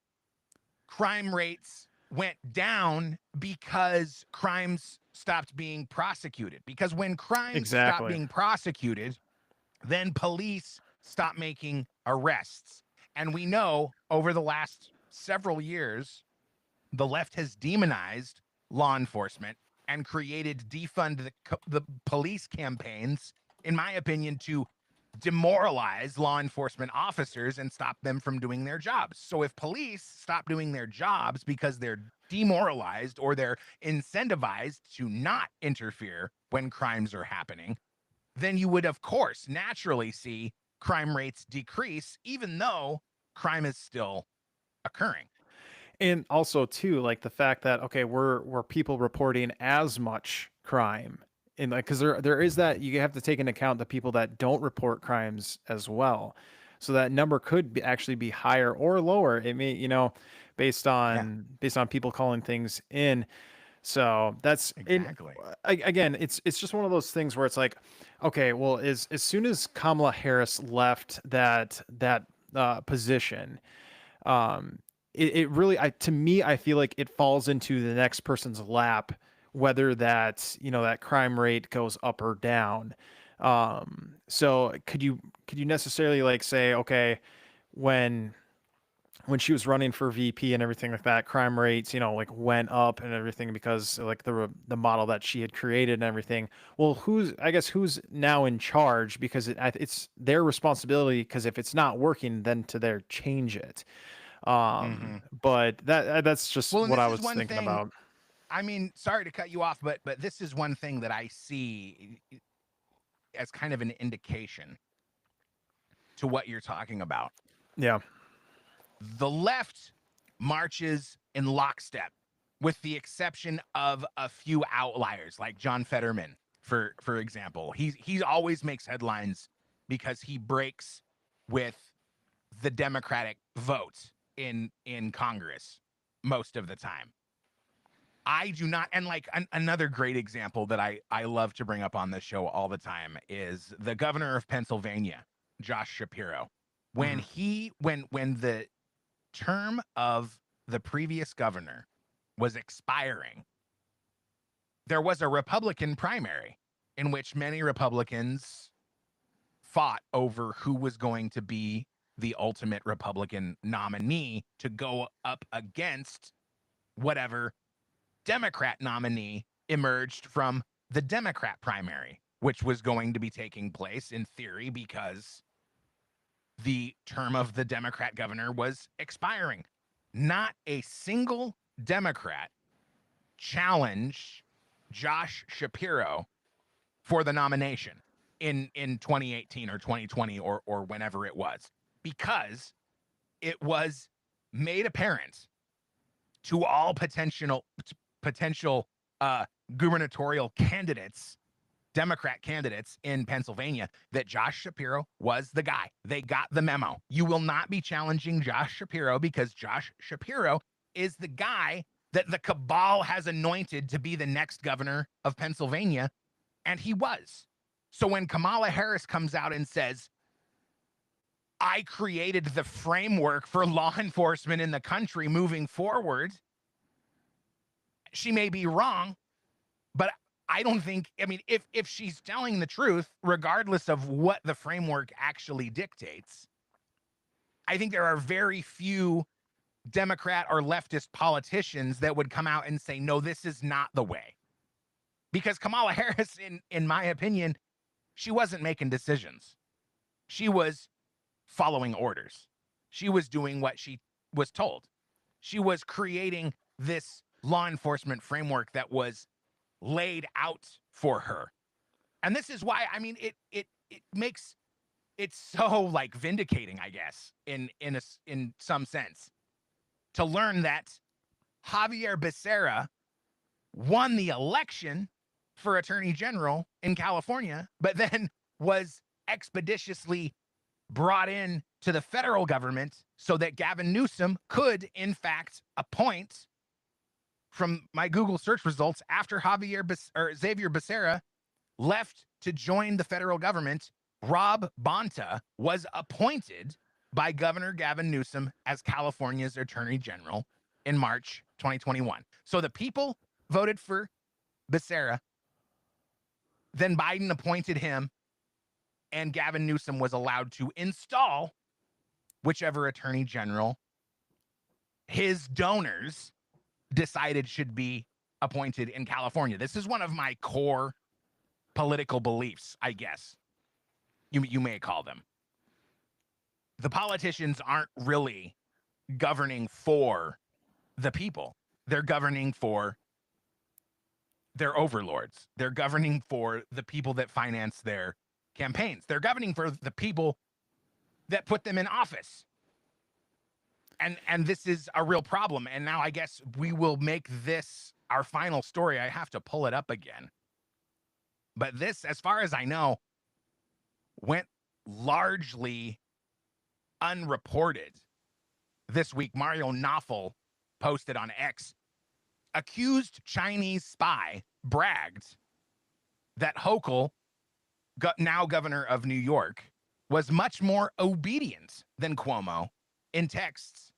crime rates went down because crimes stopped being prosecuted. Because when crimes stop Exactly. being prosecuted, then police stop making arrests. And we know over the last several years, the left has demonized law enforcement and created defund the police campaigns, in my opinion, to demoralize law enforcement officers and stop them from doing their jobs. So if police stop doing their jobs because they're demoralized or they're incentivized to not interfere when crimes are happening, then you would, of course, naturally see crime rates decrease, even though crime is still occurring. And also too, like the fact that okay, we're people reporting as much crime, and like because there is that you have to take into account the people that don't report crimes as well, so that number could actually be higher or lower. It may based Yeah, on people calling things in. So that's in exactly. again, it's just one of those things where it's like, okay, well, as soon as Kamala Harris left that position, um it really to me I feel like it falls into the next person's lap whether that that crime rate goes up or down. So could you necessarily like say okay, when she was running for VP and everything like that, crime rates, like went up and everything because like the model that she had created and everything. Well, who's now in charge because it's their responsibility because if it's not working, then to their change it. Hmm. But that's just Well, and what this I is was one thinking thing. about. I mean, sorry to cut you off, but this is one thing that I see as kind of an indication to what you're talking about. Yeah. The left marches in lockstep, with the exception of a few outliers, like John Fetterman, for example. He always makes headlines because he breaks with the Democratic vote in Congress most of the time. I do not, and like another great example that I love to bring up on this show all the time is the governor of Pennsylvania, Josh Shapiro. When Mhm. when the term of the previous governor was expiring, there was a Republican primary in which many Republicans fought over who was going to be the ultimate Republican nominee to go up against whatever Democrat nominee emerged from the Democrat primary, which was going to be taking place in theory because the term of the Democrat governor was expiring. Not a single Democrat challenged Josh Shapiro for the nomination in 2018 or 2020 or whenever it was, because it was made apparent to all potential gubernatorial candidates, Democrat candidates in Pennsylvania, that Josh Shapiro was the guy. They got the memo. You will not be challenging Josh Shapiro because Josh Shapiro is the guy that the cabal has anointed to be the next governor of Pennsylvania, and he was. So when Kamala Harris comes out and says, I created the framework for law enforcement in the country moving forward, she may be wrong, but I don't think, I mean, if she's telling the truth, regardless of what the framework actually dictates, I think there are very few Democrat or leftist politicians that would come out and say, no, this is not the way. Because Kamala Harris, in my opinion, she wasn't making decisions. She was following orders. She was doing what she was told. She was creating this law enforcement framework that was laid out for her. And this is why, I mean, it makes it so like vindicating, I guess, in some sense, to learn that Javier Becerra won the election for attorney general in California, but then was expeditiously brought in to the federal government so that Gavin Newsom could, in fact, appoint, from my Google search results, after Xavier Becerra left to join the federal government, Rob Bonta was appointed by Governor Gavin Newsom as California's attorney general in March 2021. So the people voted for Becerra, then Biden appointed him, and Gavin Newsom was allowed to install whichever attorney general his donors decided should be appointed in California. This is one of my core political beliefs, I guess you may call them. The politicians aren't really governing for the people. They're governing for their overlords. They're governing for the people that finance their campaigns. They're governing for the people that put them in office. And this is a real problem. And now I guess we will make this our final story. I have to pull it up again. But this, as far as I know, went largely unreported this week. Mario Nawfal posted on X, accused Chinese spy bragged that Hochul, now governor of New York, was much more obedient than Cuomo in texts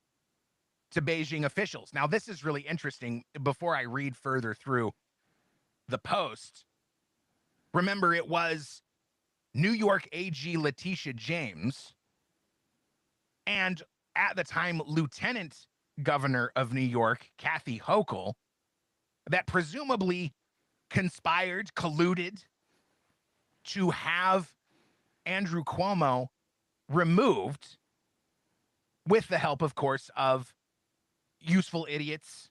to Beijing officials. Now, this is really interesting. Before I read further through the post, remember, it was New York AG Letitia James and, at the time, Lieutenant Governor of New York, Kathy Hochul, that presumably conspired, colluded to have Andrew Cuomo removed with the help, of course, of useful idiots,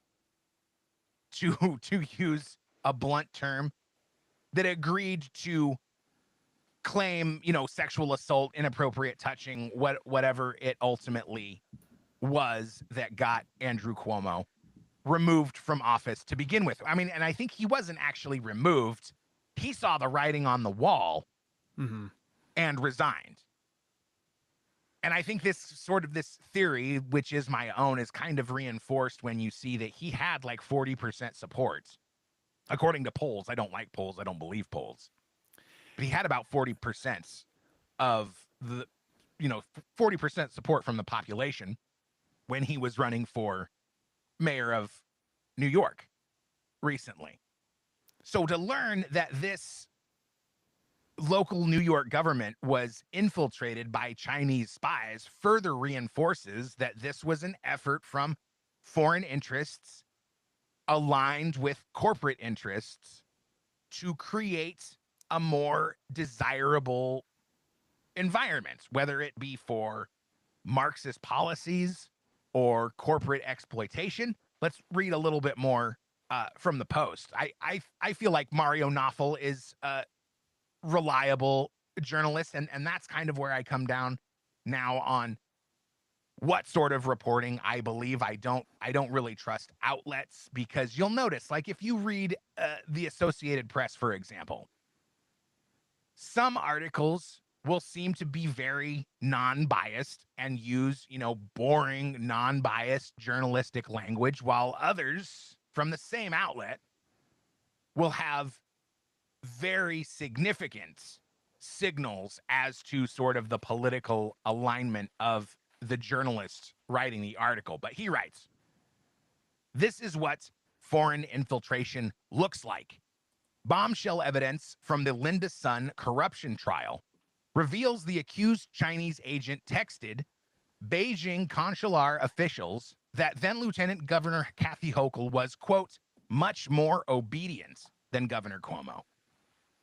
to use a blunt term, that agreed to claim, sexual assault, inappropriate touching, whatever it ultimately was that got Andrew Cuomo removed from office to begin with. I mean, and I think he wasn't actually removed. He saw the writing on the wall and resigned. And I think this theory, which is my own, is kind of reinforced when you see that he had like 40% support. According to polls, I don't like polls, I don't believe polls. But he had about 40% of the, 40% support from the population when he was running for mayor of New York recently. So to learn that this local New York government was infiltrated by Chinese spies further reinforces that this was an effort from foreign interests aligned with corporate interests to create a more desirable environment, whether it be for Marxist policies or corporate exploitation. Let's read a little bit more from the post. I feel like Mario Nawfal is a reliable journalist, and that's kind of where I come down now on what sort of reporting I believe. I don't really trust outlets, because you'll notice, like if you read the Associated Press, for example, some articles will seem to be very non-biased and use, boring, non-biased journalistic language, while others from the same outlet will have very significant signals as to sort of the political alignment of the journalist writing the article. But he writes, "This is what foreign infiltration looks like. Bombshell evidence from the Linda Sun corruption trial reveals the accused Chinese agent texted Beijing consular officials that then Lieutenant Governor Kathy Hochul was, quote, much more obedient than Governor Cuomo.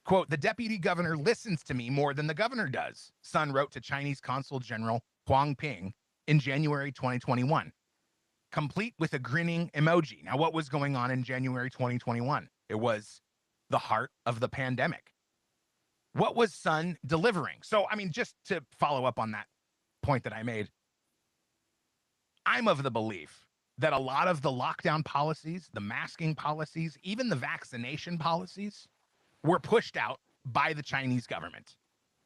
Quote, the deputy governor listens to me more than the governor does, Sun wrote to Chinese Consul General Huang Ping in January 2021, complete with a grinning emoji. Now, what was going on in January 2021? It was the heart of the pandemic. What was Sun delivering? So, I mean, just to follow up on that point that I made, I'm of the belief that a lot of the lockdown policies, the masking policies, even the vaccination policies were pushed out by the Chinese government,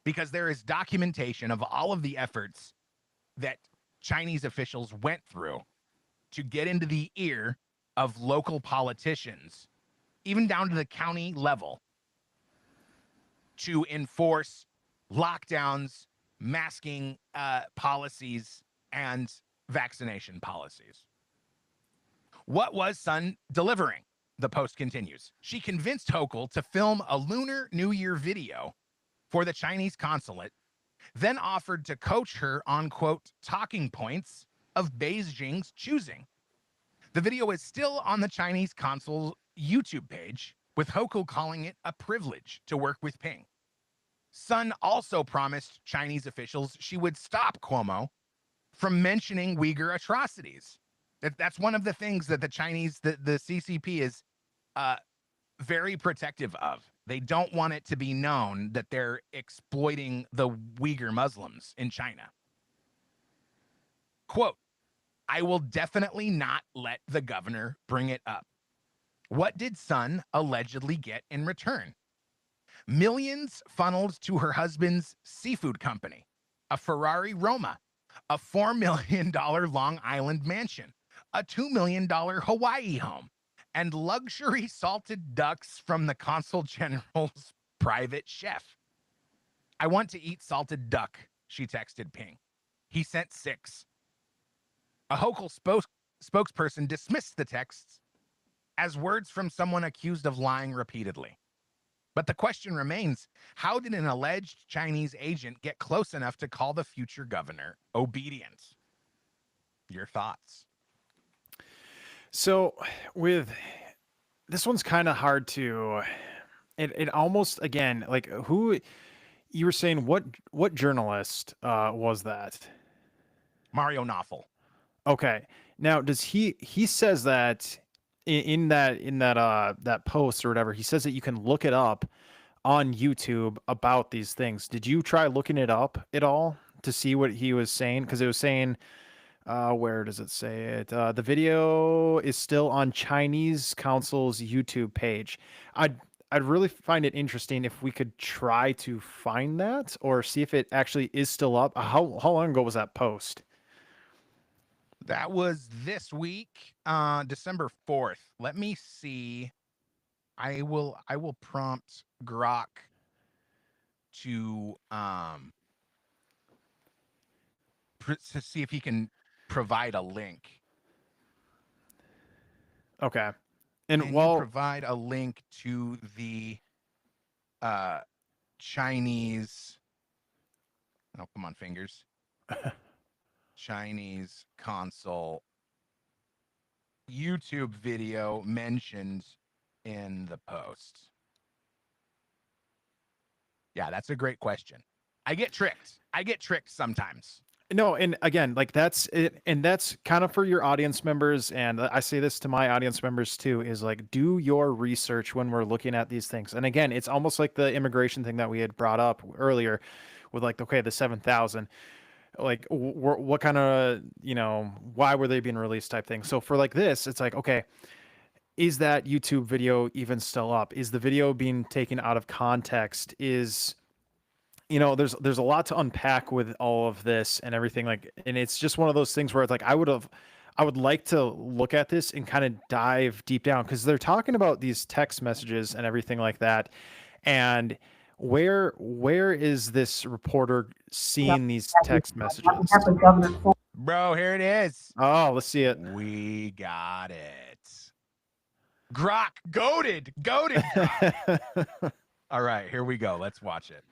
because there is documentation of all of the efforts that Chinese officials went through to get into the ear of local politicians, even down to the county level, to enforce lockdowns, masking policies, and vaccination policies. What was Sun delivering? The Post continues. She convinced Hochul to film a Lunar New Year video for the Chinese consulate, then offered to coach her on, quote, talking points of Beijing's choosing. The video is still on the Chinese consul's YouTube page, with Hochul calling it a privilege to work with Ping. Sun also promised Chinese officials she would stop Cuomo from mentioning Uyghur atrocities. That's one of the things that the Chinese, the CCP is very protective of. They don't want it to be known that they're exploiting the Uyghur Muslims in China. Quote, I will definitely not let the governor bring it up. What did Sun allegedly get in return? Millions funneled to her husband's seafood company, a Ferrari Roma, a $4 million Long Island mansion, a $2 million Hawaii home, and luxury salted ducks from the consul general's private chef. I want to eat salted duck, she texted Ping. He sent 6. A Hochul spokesperson dismissed the texts as words from someone accused of lying repeatedly. But the question remains, how did an alleged Chinese agent get close enough to call the future governor obedient? Your thoughts? So with this one's kind of hard to, it almost, again, like who, you were saying what journalist was that? Mario Knopfel. Okay. Now, does he says that in that post or whatever, he says that you can look it up on YouTube about these things. Did you try looking it up at all to see what he was saying? Because it was saying, where does it say it? The video is still on Chinese Council's YouTube page. I'd really find it interesting if we could try to find that or see if it actually is still up. How long ago was that post? That was this week, December 4th. Let me see. I will prompt Grok to see if he can provide a link. Okay. And Can while you provide a link to the Chinese, oh, come on, fingers. Chinese consul YouTube video mentioned in the post. Yeah, that's a great question. I get tricked sometimes. No, and again, like that's it, and that's kind of for your audience members, and I say this to my audience members too, is like, do your research when we're looking at these things. And again, it's almost like the immigration thing that we had brought up earlier with like, okay, the 7,000, like what kind of, why were they being released type thing. So for like this, it's like, okay, is that YouTube video even still up? Is the video being taken out of context? Is, there's a lot to unpack with all of this and everything, like, and it's just one of those things where it's like, I would like to look at this and kind of dive deep down, because they're talking about these text messages and everything like that. And where is this reporter seeing these text messages? Bro, here it is. Oh, let's see it. We got it. Grok, goated Grok. All right, here we go. Let's watch it.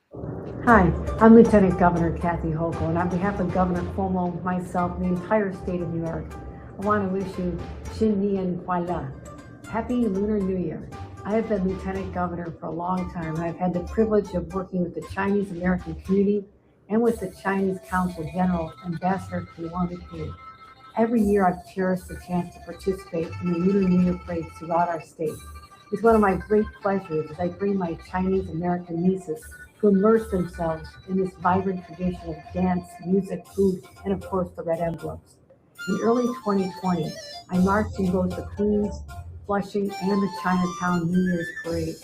Hi, I'm Lieutenant Governor Kathy Hochul, and on behalf of Governor Cuomo, myself, and the entire state of New York, I want to wish you Xin Nian Huaila. Happy Lunar New Year. I have been Lieutenant Governor for a long time, and I've had the privilege of working with the Chinese American community and with the Chinese Consul General, Ambassador Peking. Every year I've cherished the chance to participate in the Lunar New Year parades throughout our state. It's one of my great pleasures as I bring my Chinese American nieces to immerse themselves in this vibrant tradition of dance, music, food, and of course the red envelopes. In early 2020, I marched in both the Queens, Flushing, and the Chinatown New Year's parade.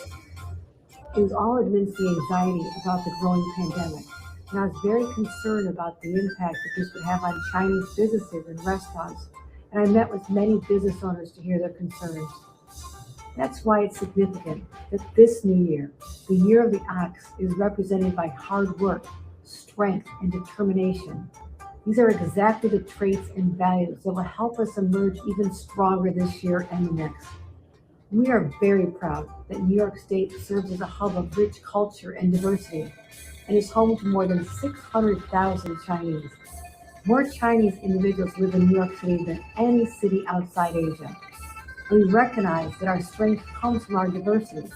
It was all amidst the anxiety about the growing pandemic, and I was very concerned about the impact that this would have on Chinese businesses and restaurants, and I met with many business owners to hear their concerns. That's why it's significant that this new year, the year of the ox, is represented by hard work, strength, and determination. These are exactly the traits and values that will help us emerge even stronger this year and the next. We are very proud that New York State serves as a hub of rich culture and diversity and is home to more than 600,000 Chinese. More Chinese individuals live in New York City than any city outside Asia. And we recognize that our strength comes from our diversity,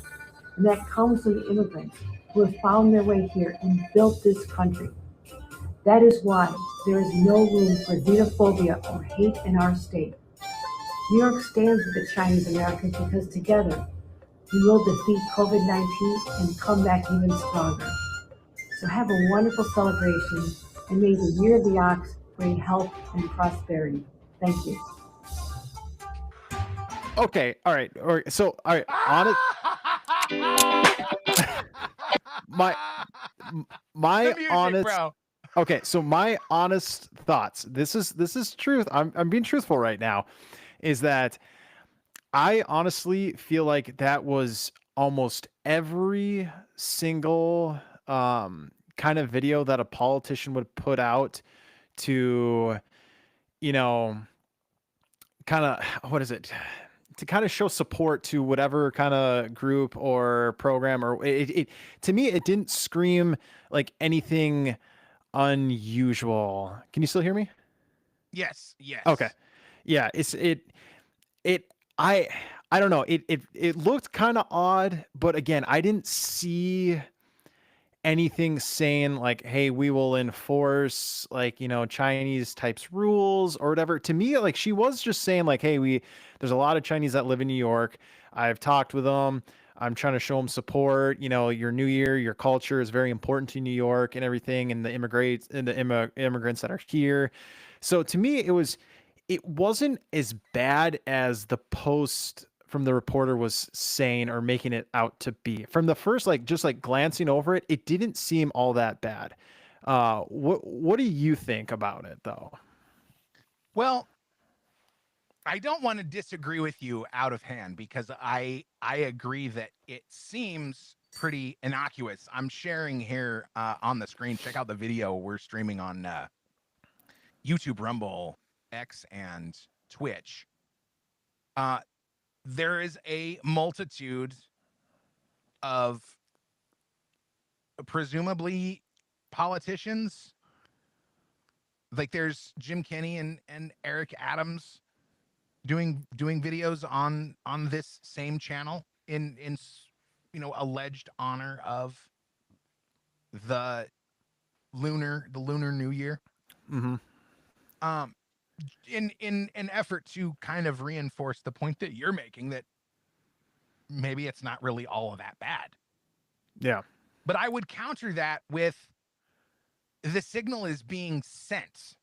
and that comes from the immigrants who have found their way here and built this country. That is why there is no room for xenophobia or hate in our state. New York stands with the Chinese Americans because together we will defeat COVID-19 and come back even stronger. So have a wonderful celebration and may the year of the ox bring health and prosperity. Thank you. Okay, all right. So, all right, honest, my The music, honest, bro. okay, so my honest thoughts. This is truth. I'm being truthful right now. Is that I honestly feel like that was almost every single kind of video that a politician would put out to, you know, kind of, what is it? To kind of show support to whatever kind of group or program, or it to me, it didn't scream like anything unusual. Can you still hear me? Yes, yes. Okay. Yeah, I don't know. It looked kind of odd, but again, I didn't see anything saying like, hey, we will enforce like, Chinese types rules or whatever. To me, like she was just saying like, hey, there's a lot of Chinese that live in New York. I've talked with them. I'm trying to show them support. Your New Year, your culture is very important to New York and everything, and the immigrants that are here. So to me, it wasn't as bad as the post from the reporter was saying or making it out to be. From the first, like just like glancing over it, it didn't seem all that bad. What do you think about it though? Well, I don't want to disagree with you out of hand because I agree that it seems pretty innocuous. I'm sharing here on the screen. Check out the video we're streaming on YouTube, Rumble, X, and Twitch. There is a multitude of presumably politicians. Like there's Jim Kenney and Eric Adams doing videos on this same channel in alleged honor of the lunar New Year. Mm-hmm. In an effort to kind of reinforce the point that you're making, that maybe it's not really all of that bad. Yeah. But I would counter that with the signal is being sent.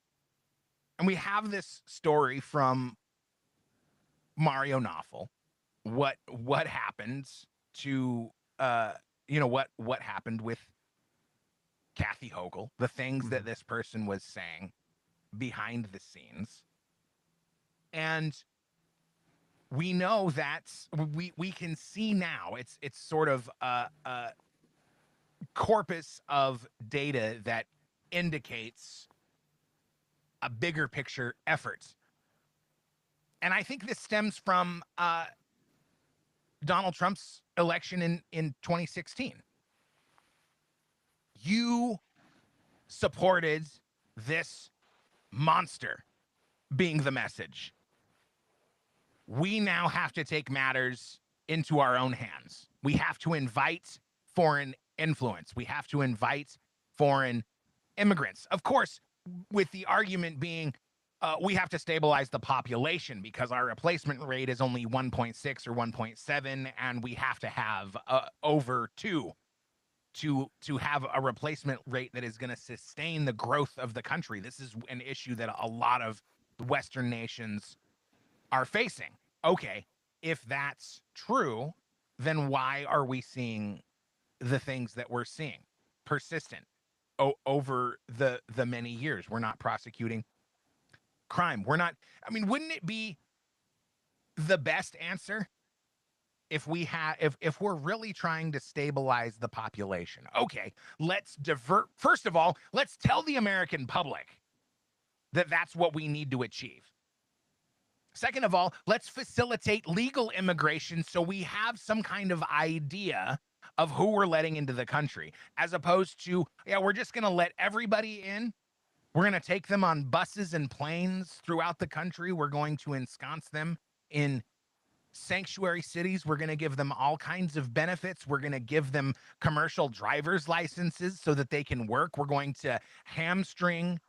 And we have this story from Mario Knopfel. What happened to what happened with Kathy Hochul, the things that this person was saying behind the scenes. And we know that we can see now it's sort of a corpus of data that indicates a bigger picture effort. And I think this stems from Donald Trump's election in 2016. You supported this monster being the message. We now have to take matters into our own hands. We have to invite foreign influence. We have to invite foreign immigrants. Of course, with the argument being we have to stabilize the population because our replacement rate is only 1.6 or 1.7, and we have to have over 2 to have a replacement rate that is going to sustain the growth of the country. This is an issue that a lot of Western nations are facing. Okay, if that's true, then why are we seeing the things that we're seeing persistent over the many years? We're not prosecuting crime. We're not. I mean, wouldn't it be the best answer if we had if we're really trying to stabilize the population? Okay, let's divert. First of all, let's tell the American public that that's what we need to achieve. Second of all, let's facilitate legal immigration so we have some kind of idea of who we're letting into the country, as opposed to, yeah, we're just going to let everybody in. We're going to take them on buses and planes throughout the country. We're going to ensconce them in sanctuary cities. We're going to give them all kinds of benefits. We're going to give them commercial driver's licenses so that they can work. We're going to hamstring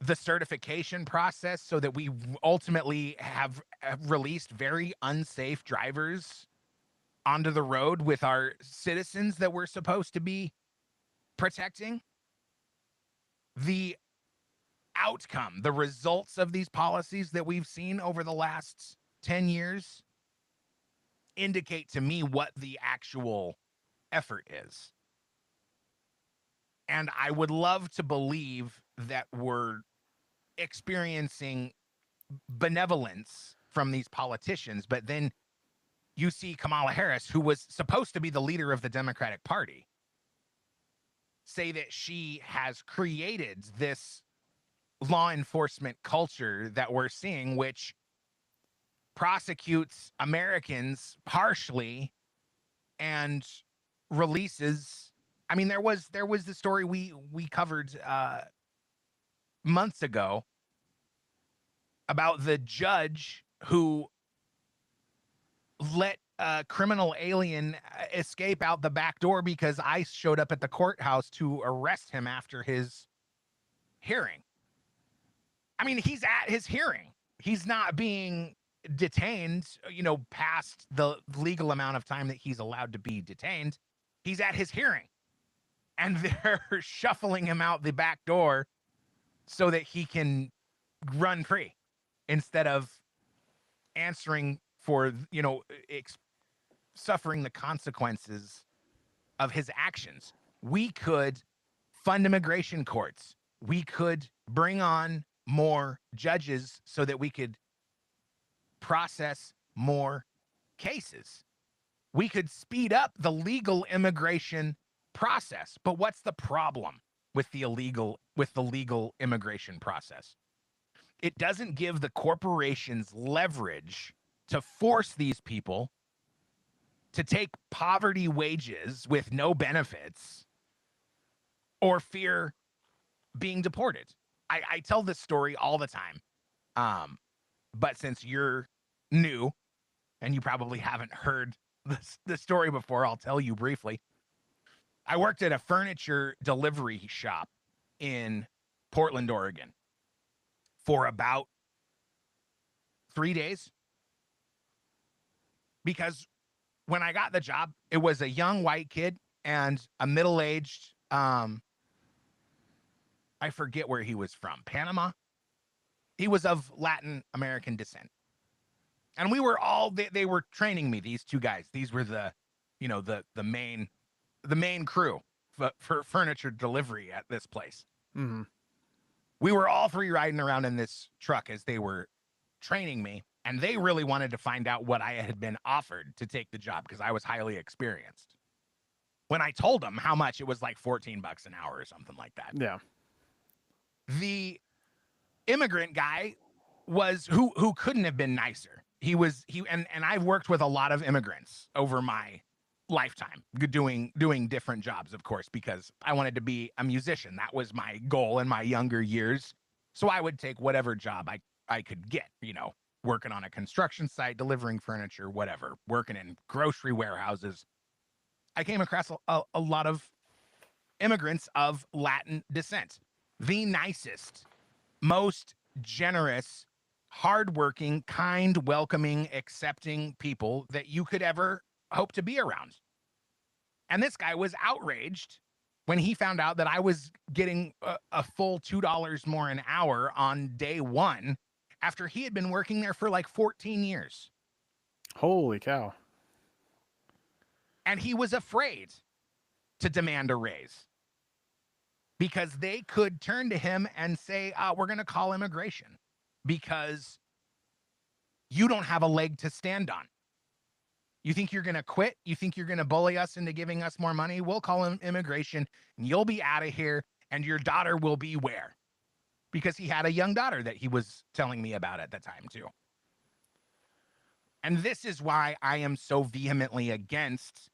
the certification process so that we ultimately have released very unsafe drivers onto the road with our citizens that we're supposed to be protecting. The outcome, the results of these policies that we've seen over the last 10 years indicate to me what the actual effort is. And I would love to believe that we're experiencing benevolence from these politicians, but then you see Kamala Harris, who was supposed to be the leader of the Democratic Party, say that she has created this law enforcement culture that we're seeing, which prosecutes Americans harshly and releases. I mean, there was the story we covered months ago about the judge who let a criminal alien escape out the back door because ICE showed up at the courthouse to arrest him after his hearing. I mean, he's at his hearing. He's not being detained, past the legal amount of time that he's allowed to be detained. He's at his hearing. And they're shuffling him out the back door so that he can run free instead of answering for, suffering the consequences of his actions. We could fund immigration courts. We could bring on more judges so that we could process more cases. We could speed up the legal immigration process. But what's the problem with the legal immigration process? It doesn't give the corporations leverage to force these people to take poverty wages with no benefits or fear being deported. I tell this story all the time. But since you're new and you probably haven't heard the story before, I'll tell you briefly. I worked at a furniture delivery shop in Portland, Oregon for about 3 days. Because when I got the job, it was a young white kid and a middle-aged, I forget where he was from, Panama. He was of Latin American descent. And we were all, they were training me, these two guys. These were the main crew for furniture delivery at this place. Mm-hmm. We were all three riding around in this truck as they were training me. And they really wanted to find out what I had been offered to take the job because I was highly experienced. When I told them how much, it was like $14 an hour or something like that. Yeah. The immigrant guy was who couldn't have been nicer. And I've worked with a lot of immigrants over my lifetime, doing different jobs, of course, because I wanted to be a musician. That was my goal in my younger years. So I would take whatever job I could get, working on a construction site, delivering furniture, whatever, working in grocery warehouses. I came across a lot of immigrants of Latin descent. The nicest, most generous, hardworking, kind, welcoming, accepting people that you could ever hope to be around. And this guy was outraged when he found out that I was getting a full $2 more an hour on day one after he had been working there for like 14 years. Holy cow. And he was afraid to demand a raise because they could turn to him and say, we're going to call immigration because you don't have a leg to stand on. You think you're going to quit? You think you're going to bully us into giving us more money? We'll call immigration and you'll be out of here and your daughter will be where? Because he had a young daughter that he was telling me about at the time too. And this is why I am so vehemently against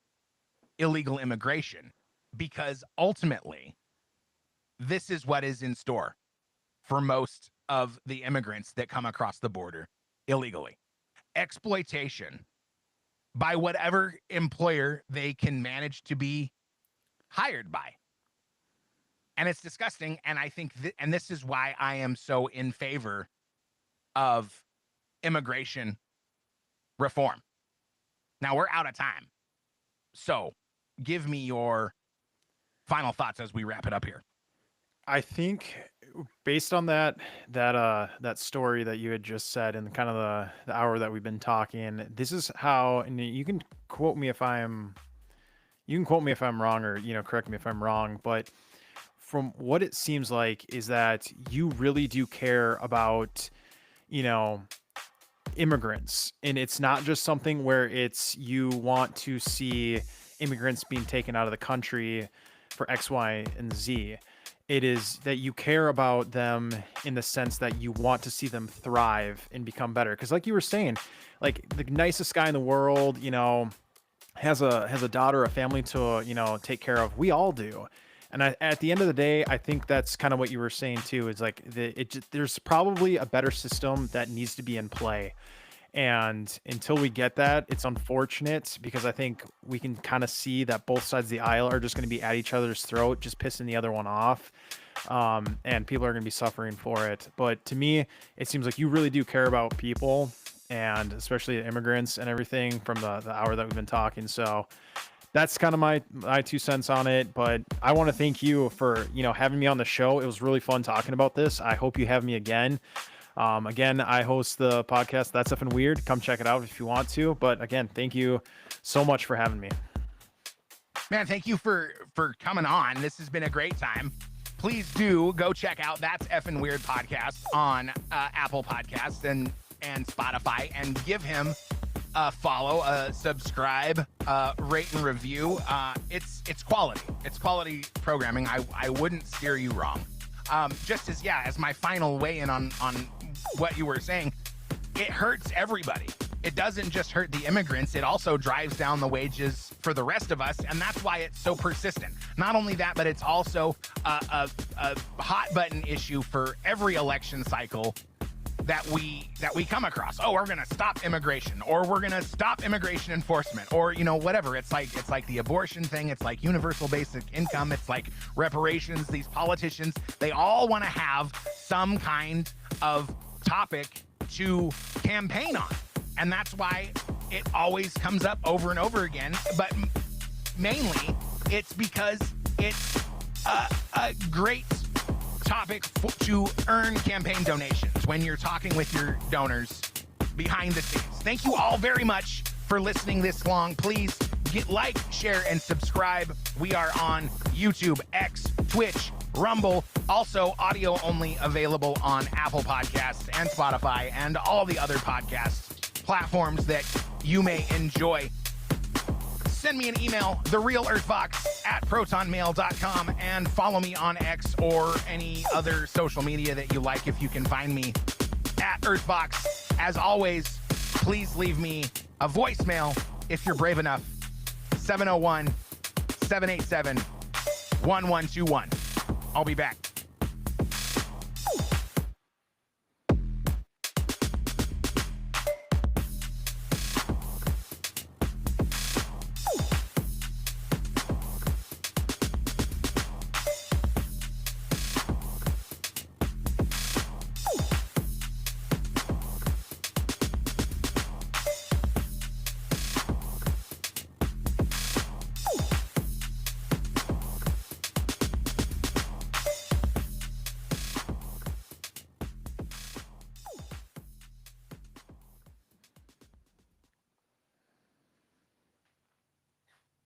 illegal immigration, because ultimately this is what is in store for most of the immigrants that come across the border illegally. Exploitation by whatever employer they can manage to be hired by. And it's disgusting. And I think, and this is why I am so in favor of immigration reform. Now we're out of time. So give me your final thoughts as we wrap it up here. I think based on that story that you had just said and kind of the hour that we've been talking, this is how, and you can quote me if I'm wrong, or, correct me if I'm wrong, but from what it seems like is that you really do care about, immigrants, and it's not just something where it's you want to see immigrants being taken out of the country for X, Y, and Z. It is that you care about them in the sense that you want to see them thrive and become better. Because like you were saying, like the nicest guy in the world, has a daughter, a family to, take care of. We all do. And at the end of the day, I think that's kind of what you were saying too, is like there's probably a better system that needs to be in play. And until we get that, it's unfortunate, because I think we can kind of see that both sides of the aisle are just going to be at each other's throat, just pissing the other one off. And people are going to be suffering for it. But to me, it seems like you really do care about people, and especially the immigrants and everything from the hour that we've been talking. So that's kind of my 2 cents on it. But I want to thank you for, having me on the show. It was really fun talking about this. I hope you have me again. Again, I host the podcast That's Effing Weird. Come check it out if you want to. But again, thank you so much for having me. Man, thank you for coming on. This has been a great time. Please do go check out That's Effing Weird podcast on Apple Podcasts and Spotify, and give him a follow, subscribe, rate and review. It's quality. It's quality programming. I wouldn't steer you wrong. Just as my final weigh in on what you were saying, it hurts everybody. It doesn't just hurt the immigrants. It also drives down the wages for the rest of us. And that's why it's so persistent. Not only that, but it's also a hot button issue for every election cycle that we come across. Oh, we're going to stop immigration, or we're going to stop immigration enforcement, or, whatever. It's like the abortion thing. It's like universal basic income. It's like reparations. These politicians, they all want to have some kind of topic to campaign on. And that's why it always comes up over and over again. But mainly it's because it's a great topic to earn campaign donations when you're talking with your donors behind the scenes. Thank you all very much for listening this long. Please like, share, and subscribe. We are on YouTube, X, Twitch, Rumble, also audio only available on Apple Podcasts and Spotify and all the other podcast platforms that you may enjoy. Send me an email, therealearthvox@protonmail.com, and follow me on X or any other social media that you like, if you can find me at earthvox. As always, please leave me a voicemail if you're brave enough. 701-787-1121. I'll be back.